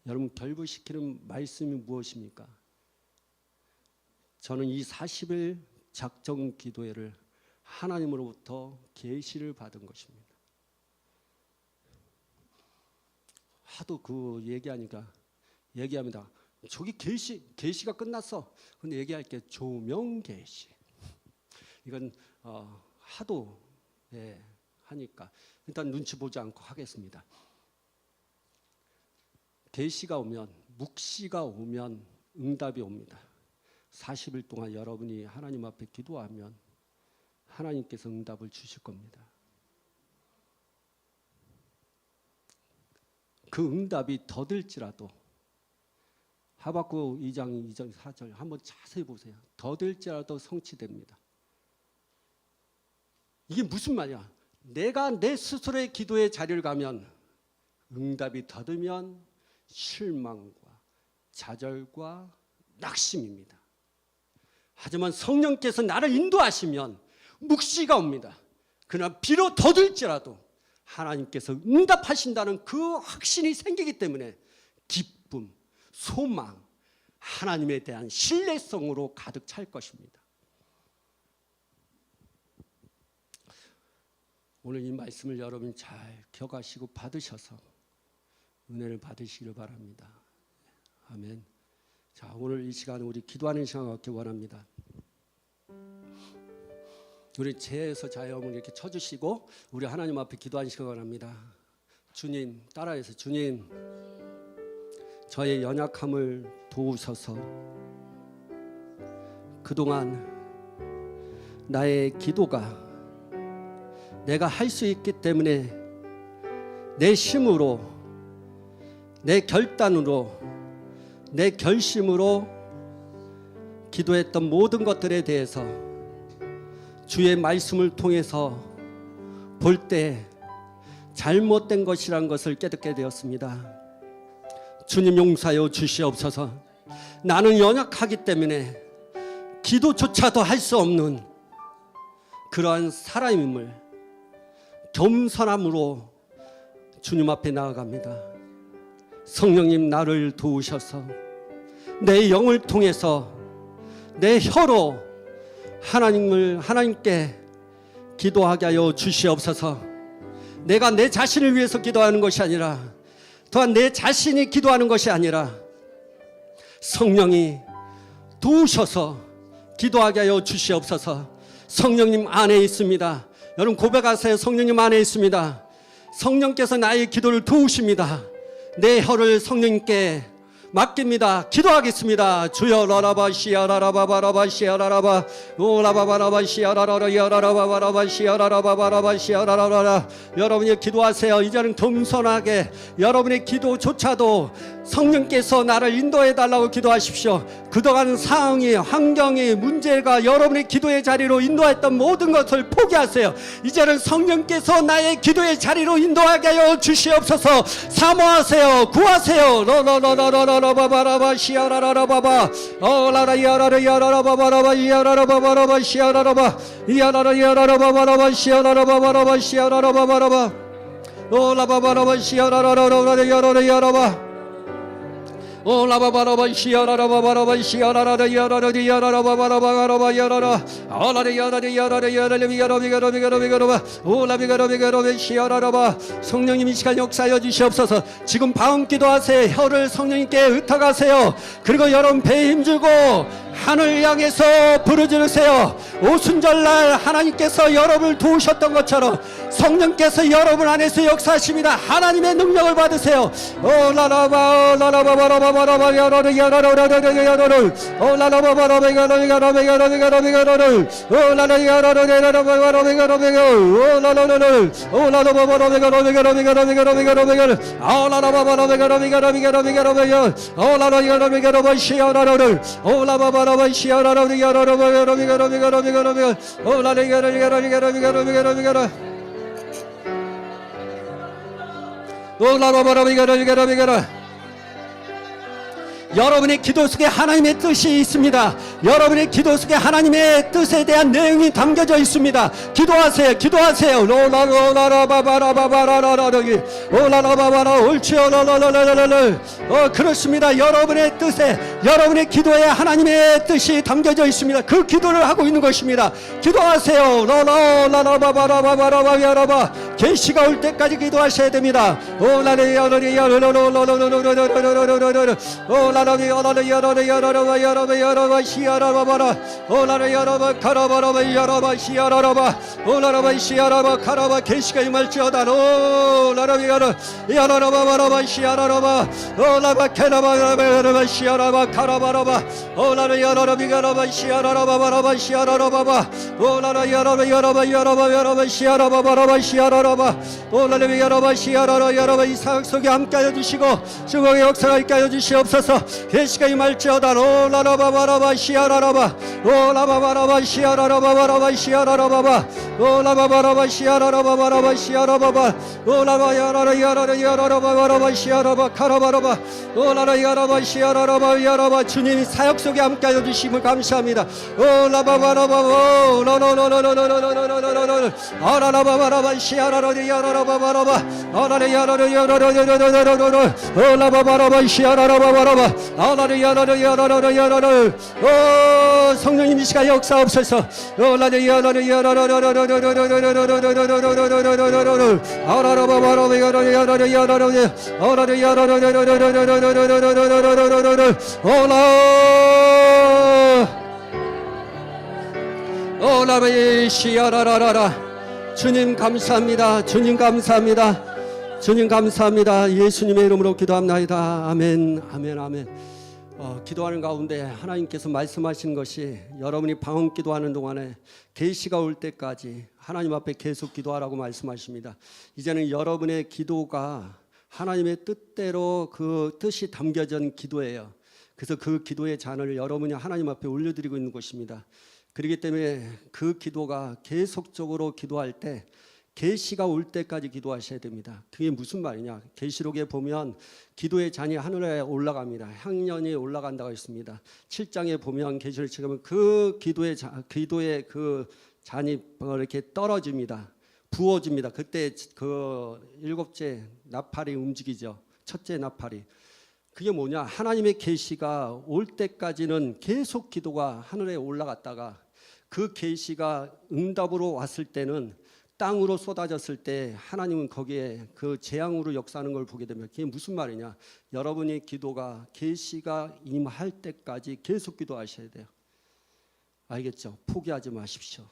여러분 결부시키는 말씀이 무엇입니까? 저는 이 40일 작정 기도회를 하나님으로부터 계시를 받은 것입니다. 하도 그 얘기합니다. 저기 계시가 끝났어. 근데 얘기할 게 조명 계시. 이건 하도 하니까 일단 눈치 보지 않고 하겠습니다. 계시가 오면, 묵시가 오면 응답이 옵니다. 40일 동안 여러분이 하나님 앞에 기도하면 하나님께서 응답을 주실 겁니다. 그 응답이 더딜지라도, 하박국 2장 2절 4절 한번 자세히 보세요. 더딜지라도 성취됩니다. 이게 무슨 말이야? 내가 내 스스로의 기도의 자리를 가면 응답이 더디면 실망과 좌절과 낙심입니다. 하지만 성령께서 나를 인도하시면 묵시가 옵니다. 그러나 비록 더딜지라도 하나님께서 응답하신다는 그 확신이 생기기 때문에 기쁨, 소망, 하나님에 대한 신뢰성으로 가득 찰 것입니다. 오늘 이 말씀을 여러분 잘 격하시고 받으셔서 은혜를 받으시기를 바랍니다. 아멘. 자, 오늘 이 시간 우리 기도하는 시간 갖기 원합니다. 우리 재에서 자영을 이렇게 쳐주시고 우리 하나님 앞에 기도하는 시간 원합니다. 주님, 따라해서 주님, 저의 연약함을 도우셔서 그동안 나의 기도가 내가 할 수 있기 때문에 내 힘으로, 내 결단으로, 내 결심으로 기도했던 모든 것들에 대해서 주의 말씀을 통해서 볼 때 잘못된 것이란 것을 깨닫게 되었습니다. 주님 용서하여 주시옵소서. 나는 연약하기 때문에 기도조차도 할 수 없는 그러한 사람임을 겸손함으로 주님 앞에 나아갑니다. 성령님 나를 도우셔서 내 영을 통해서 내 혀로 하나님께 기도하게 하여 주시옵소서. 내가 내 자신을 위해서 기도하는 것이 아니라, 또한 내 자신이 기도하는 것이 아니라 성령이 도우셔서 기도하게 하여 주시옵소서. 성령님 안에 있습니다. 여러분 고백하세요. 성령님 안에 있습니다. 성령께서 나의 기도를 도우십니다. 내 혀를 성령님께 맡깁니다. 기도하겠습니다. 주여 라라바 시아라라바바라바 시아라라바 오라바바라바 시아라라라 야라라바바라바 시아라라바바라바 시아라라라. 여러분이 기도하세요. 이제는 겸손하게 여러분의 기도조차도 성령께서 나를 인도해 달라고 기도하십시오. 그동안 상황이, 환경이, 문제가 여러분의 기도의 자리로 인도했던 모든 것을 포기하세요. 이제는 성령께서 나의 기도의 자리로 인도하게 하여 주시옵소서. 사모하세요. 구하세요. 라라라라라라바바라바 시아라라라바바 오라라 야라라 야라라바바라바 야라라바바라바 시아라라바 야라라 야라라바바라바 시아라라바바라바 시아라라바바라바 오라바바라바 시아라라라라 야라라 야라바 오라바바라바 시아라라바바라바 시아라라라 야라라 야라라바바라바라바 야라라 오라라 야라라 야라라 야라라 오라비가라비가라비 시아라라바. 성령님 이 시간 역사하여 주시옵소서. 지금 방언 기도하세요. 혀를 성령님께 의탁하세요. 그리고 여러분 배에 힘주고 하늘 향해서 부르짖으세요. 오순절날 하나님께서 여러분을 도우셨던 것처럼 성령께서 여러분 안에서 역사하십니다. 하나님의 능력을 받으세요. 오라라바 라라바바라바바라바 야라라 야라라라라 야라라 오라라바바라바 야라라 야라라 야라라 야라라 오라라 야라라 야라라 야라라 오라라라라 오라라바바라바 야라라 야라라 야라라 야라라 오라라바바라바 야라라 야라라 야라라 야라라 오라라 야라라 야라라 시아라라라 오라바바 라바 시아라라라 야라라바 야라라 야라라 야라라 야라라 오라라 야라라 야라라 야라라 야라라 야라라 오라라바라바 야라라 야라라 야라라 여러분의 기도 속에 하나님의 뜻이 있습니다. 여러분의 기도 속에 하나님의 뜻에 대한 내용이 담겨져 있습니다. 기도하세요. 기도하세요. 그렇습니다. 여러분의 뜻에, 여러분의 기도에 하나님의 뜻이 담겨져 있습니다. 그 기도를 하고 있는 것입니다. 기도하세요. 계시가 올 때까지 기도하셔야 됩니다. 계시가 임할지어다. 이 사역 속에 함께하여 주시고 중앙의 역사가 있게 하여 주시옵소서. 계시가 임할지어다. 주님이 사역 속에 함께하여 주심을 감사합니다. 성령님 이 시간 역사옵소서. 주님 감사합니다. 주님 감사합니다. 주님 감사합니다. 예수님의 이름으로 기도합나이다. 아멘, 아멘, 아멘. 기도하는 가운데 하나님께서 말씀하시는 것이 여러분이 방언 기도하는 동안에 계시가 올 때까지 하나님 앞에 계속 기도하라고 말씀하십니다. 이제는 여러분의 기도가 하나님의 뜻대로 그 뜻이 담겨진 기도예요. 그래서 그 기도의 잔을 여러분이 하나님 앞에 올려드리고 있는 것입니다. 그렇기 때문에 그 기도가 계속적으로 기도할 때 계시가 올 때까지 기도하셔야 됩니다. 그게 무슨 말이냐? 계시록에 보면 기도의 잔이 하늘에 올라갑니다. 향연이 올라간다고 했습니다. 7장에 보면 계시록 지금 그 기도의 그 잔이 이렇게 떨어집니다. 부어집니다. 그때 그 일곱째 나팔이 움직이죠. 첫째 나팔이. 그게 뭐냐? 하나님의 계시가 올 때까지는 계속 기도가 하늘에 올라갔다가 그 계시가 응답으로 왔을 때는 땅으로 쏟아졌을 때 하나님은 거기에 그 재앙으로 역사하는 걸 보게 되면 그게 무슨 말이냐? 여러분의 기도가 계시가 임할 때까지 계속 기도하셔야 돼요. 알겠죠? 포기하지 마십시오.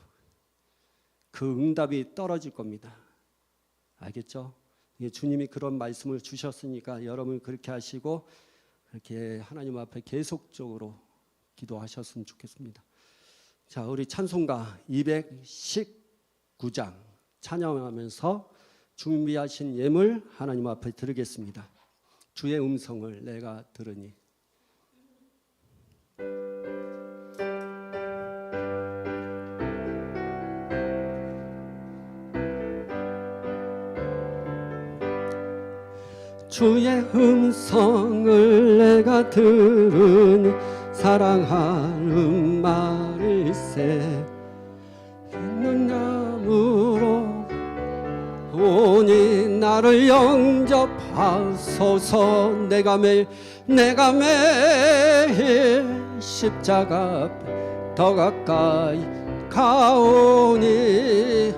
그 응답이 떨어질 겁니다. 알겠죠? 주님이 그런 말씀을 주셨으니까 여러분 그렇게 하시고 그렇게 하나님 앞에 계속적으로 기도하셨으면 좋겠습니다. 자, 우리 찬송가 219장 찬양하면서 준비하신 예물 하나님 앞에 드리겠습니다. 주의 음성을 내가 들으니. 주의 음성을 내가 들으니 사랑하는 말일세. 빛난 나무로 오니 나를 영접하소서. 내가 매일 십자가 앞에 더 가까이 가오니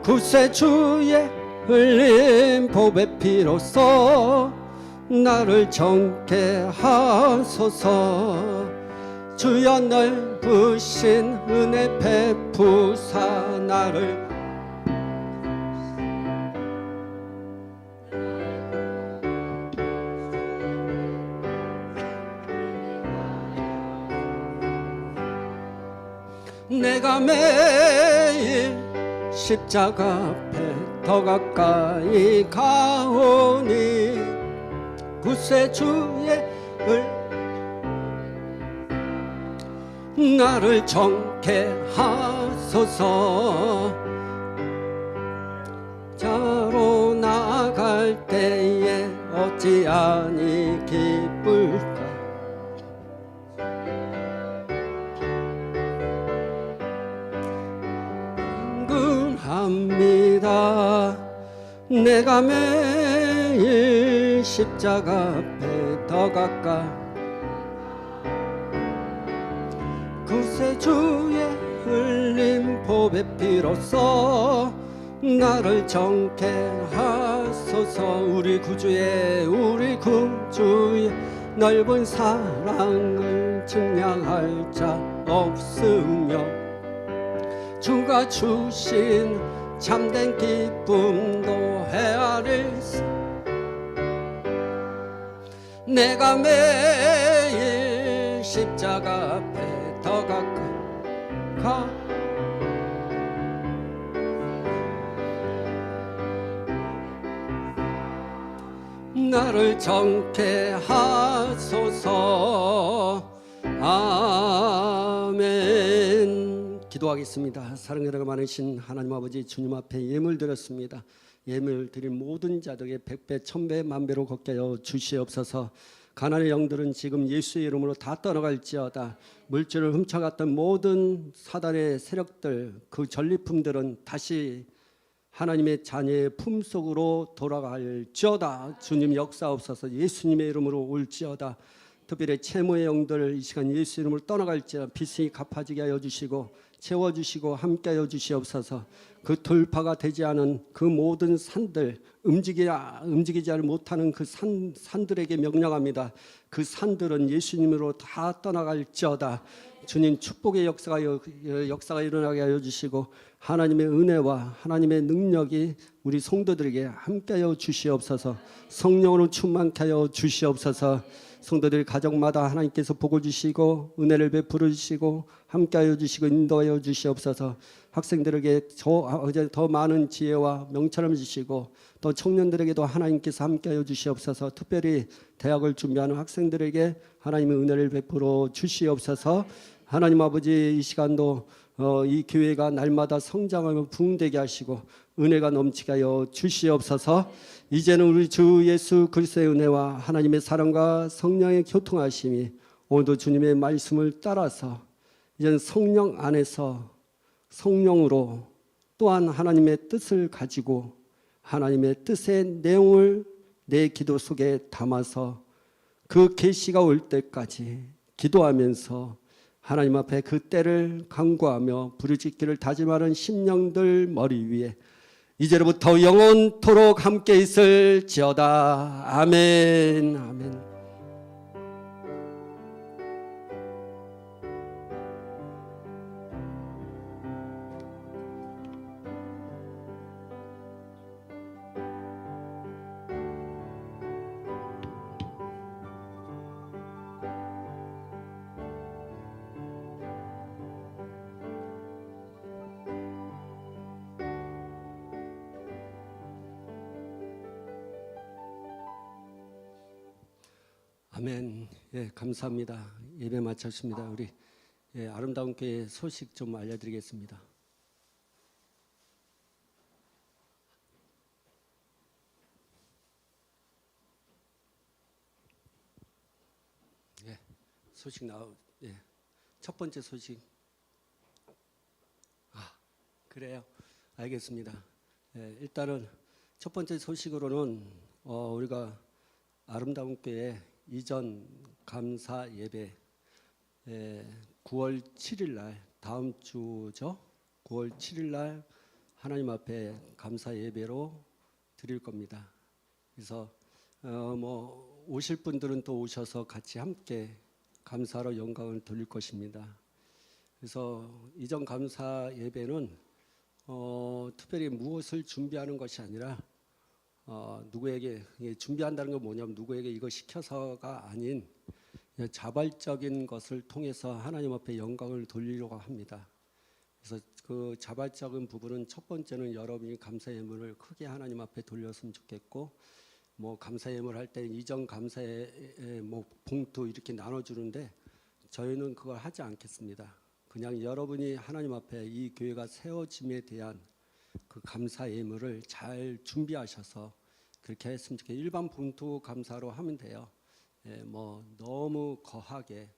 구세주의 흘린 보배 피로써 나를 정케 하소서. 주여 넓으신 은혜 베푸사 나를 내가 매일 십자가 앞에 더 가까이 가오니 구세주의 나를 정케 하소서. 자로 나갈 때에 어찌하니 기쁠까? 기도합니다. 내가 매일 십자가 앞에 더 가까이 구세주의 흘린 보배 피로써 나를 정케 하소서. 우리 구주의 넓은 사랑을 증량할 자 없으며 주가 주신 참된 기쁨도 헤아릴 수. 내가 매일 십자가 앞에 더 가까이 가 나를 정케 하소서. 아멘. 기도하겠습니다. 사랑하는 많으신 하나님 아버지, 주님 앞에 예물 드렸습니다. 예물 드린 모든 자들에게 100배 1000배 만배로 걷게 하여 주시옵소서. 가난의 영들은 지금 예수의 이름으로 다 떠나갈지어다. 물질을 훔쳐갔던 모든 사단의 세력들, 그 전리품들은 다시 하나님의 자녀의 품속으로 돌아갈지어다. 주님 역사옵소서. 예수님의 이름으로 올지어다. 특별히 채무의 영들 이 시간 예수 이름으로 떠나갈지어다. 빚이 갚아지게 하여 주시고 채워주시고 함께 하여 주시옵소서. 그 돌파가 되지 않은 그 모든 산들, 움직이지 못하는 그 산들에게 명령합니다. 그 산들은 예수님으로 다 떠나갈지어다. 주님 축복의 역사가 일어나게 하여 주시고 하나님의 은혜와 하나님의 능력이 우리 성도들에게 함께하여 주시옵소서. 성령으로 충만케 하여 주시옵소서. 성도들 가정마다 하나님께서 복을 주시고 은혜를 베풀어 주시고 함께하여 주시고 인도하여 주시옵소서. 학생들에게 더 많은 지혜와 명철을 주시고 또 청년들에게도 하나님께서 함께하여 주시옵소서. 특별히 대학을 준비하는 학생들에게 하나님의 은혜를 베풀어 주시옵소서. 하나님 아버지, 이 시간도 이 교회가 날마다 성장하며 부흥되게 하시고 은혜가 넘치게 하여 주시옵소서. 이제는 우리 주 예수 그리스도의 은혜와 하나님의 사랑과 성령의 교통하심이 오늘도 주님의 말씀을 따라서 이제는 성령 안에서 성령으로 또한 하나님의 뜻을 가지고 하나님의 뜻의 내용을 내 기도 속에 담아서 그 계시가 올 때까지 기도하면서 하나님 앞에 그 때를 간구하며 부르짖기를 다짐하는 심령들 머리 위에 이제로부터 영원토록 함께 있을지어다. 아멘. 아멘. 아멘. 예, 감사합니다. 예배 마쳤습니다. 우리 아름다운 교회 소식 좀 알려드리겠습니다. 예, 소식 첫 번째 소식. 그래요. 알겠습니다. 일단은 첫 번째 소식으로는 우리가 아름다운 교회 이전 감사 예배 9월 7일 날 다음 주죠. 9월 7일 날 하나님 앞에 감사 예배로 드릴 겁니다. 그래서 오실 분들은 또 오셔서 같이 함께 감사로 영광을 돌릴 것입니다. 그래서 이전 감사 예배는 특별히 무엇을 준비하는 것이 아니라 누구에게 준비한다는 건 뭐냐면 누구에게 이거 시켜서가 아닌 자발적인 것을 통해서 하나님 앞에 영광을 돌리려고 합니다. 그래서 그 자발적인 부분은 첫 번째는 여러분이 감사 예물을 크게 하나님 앞에 돌렸으면 좋겠고, 감사 예물 할 때 이전 감사의 봉투 이렇게 나눠주는데 저희는 그걸 하지 않겠습니다. 그냥 여러분이 하나님 앞에 이 교회가 세워짐에 대한 그 감사 예물을 잘 준비하셔서 그렇게 했으면 좋겠어요. 일반 봉투 감사로 하면 돼요. 너무 거하게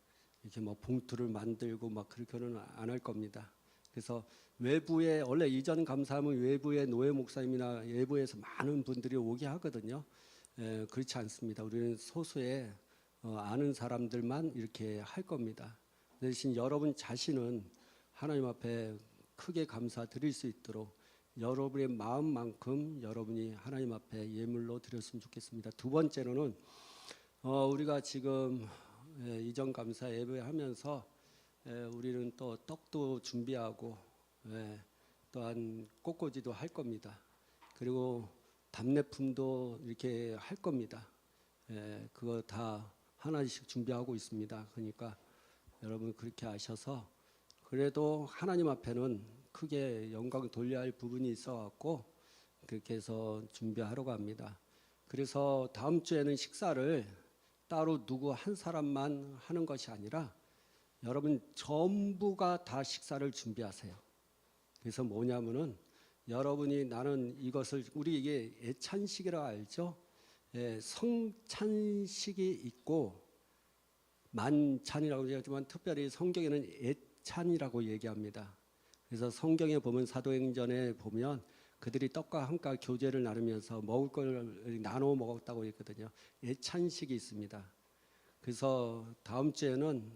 이렇게 봉투를 만들고 그렇게는 안 할 겁니다. 그래서 외부에 원래 이전 감사하면 외부의 노예 목사님이나 외부에서 많은 분들이 오게 하거든요. 그렇지 않습니다. 우리는 소수의 아는 사람들만 이렇게 할 겁니다. 대신 여러분 자신은 하나님 앞에 크게 감사드릴 수 있도록 여러분의 마음만큼 여러분이 하나님 앞에 예물로 드렸으면 좋겠습니다. 두 번째로는 우리가 지금 이전 감사 예배하면서 우리는 또 떡도 준비하고 또한 꽃꽂이도 할 겁니다. 그리고 답례품도 이렇게 할 겁니다. 그거 다 하나씩 준비하고 있습니다. 그러니까 여러분 그렇게 하셔서 그래도 하나님 앞에는 크게 영광 돌려야 할 부분이 있어갖고 그렇게 해서 준비하려고 합니다. 그래서 다음 주에는 식사를 따로 누구 한 사람만 하는 것이 아니라 여러분 전부가 다 식사를 준비하세요. 그래서 뭐냐면은 여러분이 나는 이것을 우리 이게 애찬식이라 알죠? 성찬식이 있고 만찬이라고 얘기하지만 특별히 성경에는 애찬이라고 얘기합니다. 그래서 성경에 보면 사도행전에 보면 그들이 떡과 함께 교제를 나누면서 먹을 걸 나눠 먹었다고 했거든요. 애찬식이 있습니다. 그래서 다음 주에는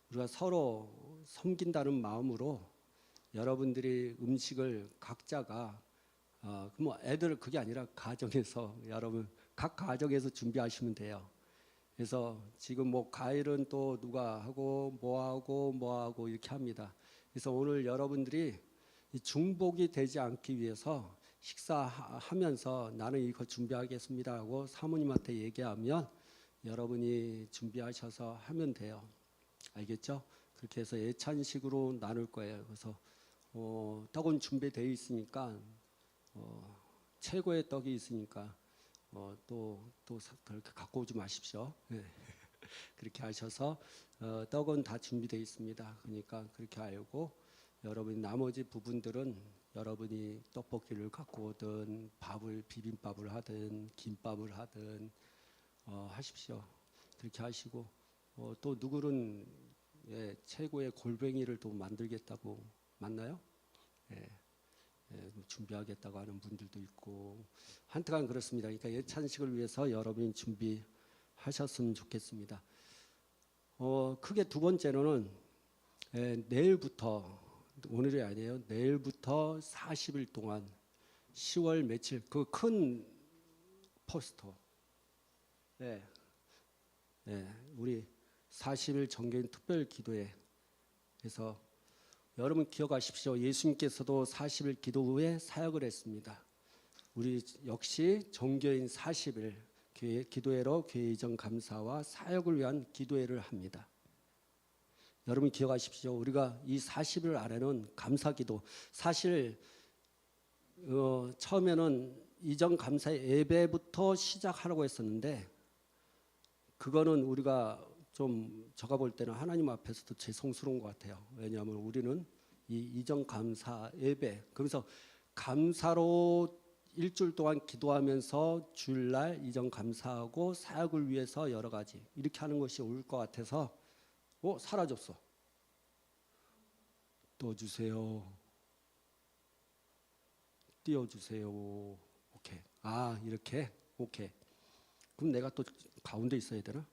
우리가 서로 섬긴다는 마음으로 여러분들이 음식을 각자가 뭐 애들 그게 아니라 가정에서 여러분 각 가정에서 준비하시면 돼요. 그래서 지금 뭐 과일은 또 누가 하고 뭐 하고 이렇게 합니다. 그래서 오늘 여러분들이 중복이 되지 않기 위해서 식사하면서 나는 이거 준비하겠습니다 하고 사모님한테 얘기하면 여러분이 준비하셔서 하면 돼요. 알겠죠? 그렇게 해서 예찬식으로 나눌 거예요. 그래서 떡은 준비되어 있으니까 최고의 떡이 있으니까 또 그렇게 갖고 오지 마십시오. 네. 그렇게 하셔서 떡은 다 준비되어 있습니다. 그러니까 그렇게 알고 여러분 나머지 부분들은 여러분이 떡볶이를 갖고 오든 밥을 비빔밥을 하든 김밥을 하든 하십시오. 그렇게 하시고 또 누구는 최고의 골뱅이를 또 만들겠다고 맞나요? 준비하겠다고 하는 분들도 있고 한때간 그렇습니다. 그러니까 예찬식을 위해서 여러분이 준비하셨으면 좋겠습니다. 크게 두 번째로는 내일부터 오늘이 아니에요. 내일부터 40일 동안 10월 며칠 그 큰 포스터 우리 40일 정교인 특별 기도회 그래서 여러분 기억하십시오. 예수님께서도 40일 기도 후에 사역을 했습니다. 우리 역시 정교인 40일 교회 기도회로 교회 이전 감사와 사역을 위한 기도회를 합니다. 여러분 기억하십시오. 우리가 이 40일 안에는 감사기도 사실 처음에는 이전 감사 예배부터 시작하려고 했었는데 그거는 우리가 좀 제가 볼 때는 하나님 앞에서도 죄송스러운 것 같아요. 왜냐하면 우리는 이 이전 감사 예배 그래서 감사로 일주일 동안 기도하면서 주일날 이전 감사하고 사역을 위해서 여러 가지 이렇게 하는 것이 올 것 같아서 사라졌어. 또 주세요. 띄워주세요. 오케이. 이렇게 오케이. 그럼 내가 또 가운데 있어야 되나?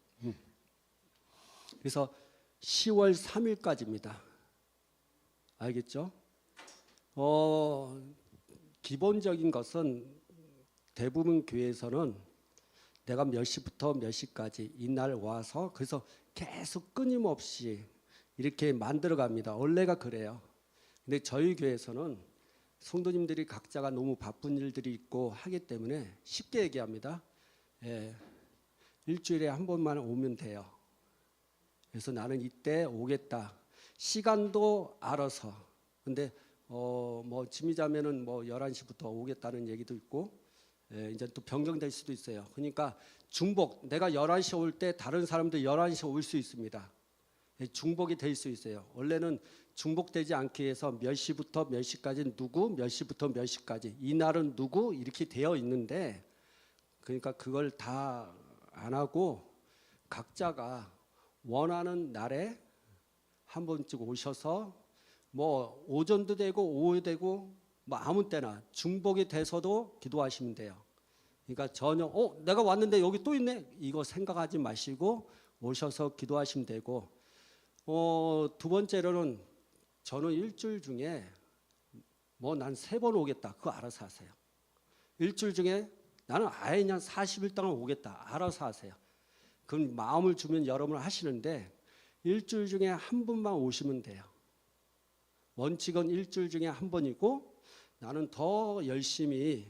그래서 10월 3일까지입니다. 알겠죠? 기본적인 것은 대부분 교회에서는 내가 몇 시부터 몇 시까지 이날 와서 그래서 계속 끊임없이 이렇게 만들어 갑니다. 원래가 그래요. 근데 저희 교회에서는 성도님들이 각자가 너무 바쁜 일들이 있고 하기 때문에 쉽게 얘기합니다. 일주일에 한 번만 오면 돼요. 그래서 나는 이때 오겠다. 시간도 알아서. 근데 뭐 짐이자면은 뭐 11시부터 오겠다는 얘기도 있고 이제 또 변경될 수도 있어요. 그러니까 중복 내가 11시에 올 때 다른 사람도 11시에 올 수 있습니다. 중복이 될 수 있어요. 원래는 중복되지 않기 위해서 몇 시부터 몇 시까지 누구, 몇 시부터 몇 시까지 이날은 누구 이렇게 되어 있는데 그러니까 그걸 다 안 하고 각자가 원하는 날에 한 번씩 오셔서 뭐 오전도 되고 오후도 되고 뭐 아무 때나 중복이 돼서도 기도하시면 돼요. 그러니까 전혀 내가 왔는데 여기 또 있네 이거 생각하지 마시고 오셔서 기도하시면 되고, 두 번째로는 저는 일주일 중에 뭐 난 3번 오겠다 그거 알아서 하세요. 일주일 중에 나는 아예 그냥 40일 동안 오겠다 알아서 하세요. 그건 마음을 주면 여러분 하시는데 일주일 중에 한 번만 오시면 돼요. 원칙은 일주일 중에 한 번이고, 나는 더 열심히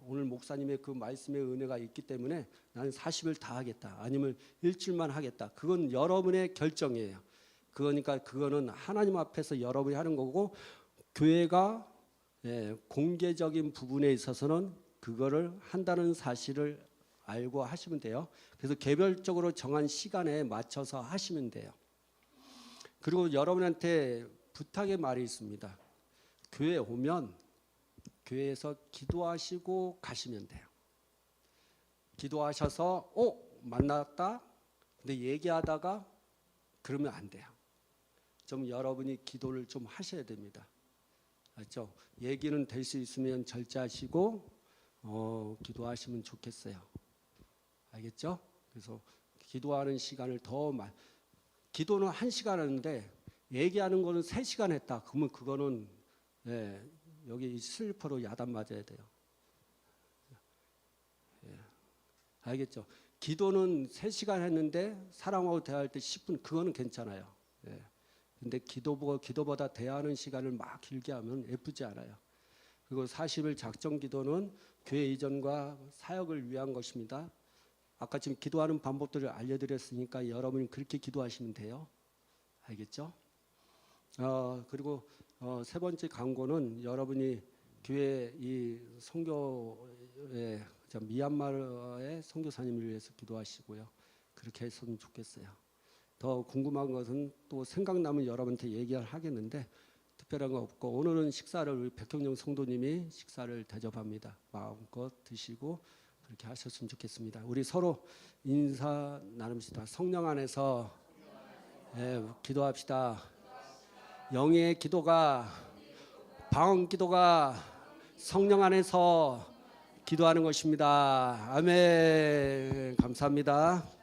오늘 목사님의 그 말씀의 은혜가 있기 때문에 나는 40일 다 하겠다 아니면 일주일만 하겠다, 그건 여러분의 결정이에요. 그러니까 그거는 하나님 앞에서 여러분이 하는 거고, 교회가 공개적인 부분에 있어서는 그거를 한다는 사실을 알고 하시면 돼요. 그래서 개별적으로 정한 시간에 맞춰서 하시면 돼요. 그리고 여러분한테 부탁의 말이 있습니다. 교회 오면 교회에서 기도하시고 가시면 돼요. 기도하셔서 만났다 근데 얘기하다가 그러면 안 돼요. 좀 여러분이 기도를 좀 하셔야 됩니다. 알죠? 얘기는 될 수 있으면 절제하시고 기도하시면 좋겠어요. 알겠죠? 그래서 기도하는 시간을 기도는 1시간 하는데 얘기하는 거는 3시간 했다 그러면 그거는 여기 슬리퍼로 야단 맞아야 돼요. 알겠죠? 기도는 3시간 했는데 사람하고 대화할 때 10분 그거는 괜찮아요. 근데 기도보다 대화하는 시간을 막 길게 하면 예쁘지 않아요. 그리고 40일 작정 기도는 교회 이전과 사역을 위한 것입니다. 아까 지금 기도하는 방법들을 알려드렸으니까 여러분이 그렇게 기도하시면 돼요. 알겠죠? 그리고 3번째 강구는 여러분이 교회 이 선교에 미얀마의 선교사님을 위해서 기도하시고요. 그렇게 했으면 좋겠어요. 더 궁금한 것은 또 생각나면 여러분한테 얘기를 하겠는데 특별한 거 없고, 오늘은 식사를 우리 백형영 성도님이 식사를 대접합니다. 마음껏 드시고 그렇게 하셨으면 좋겠습니다. 우리 서로 인사 나눕시다. 성령 안에서 기도합시다. 영의 기도가, 방언 기도가 성령 안에서 기도하는 것입니다. 아멘. 감사합니다.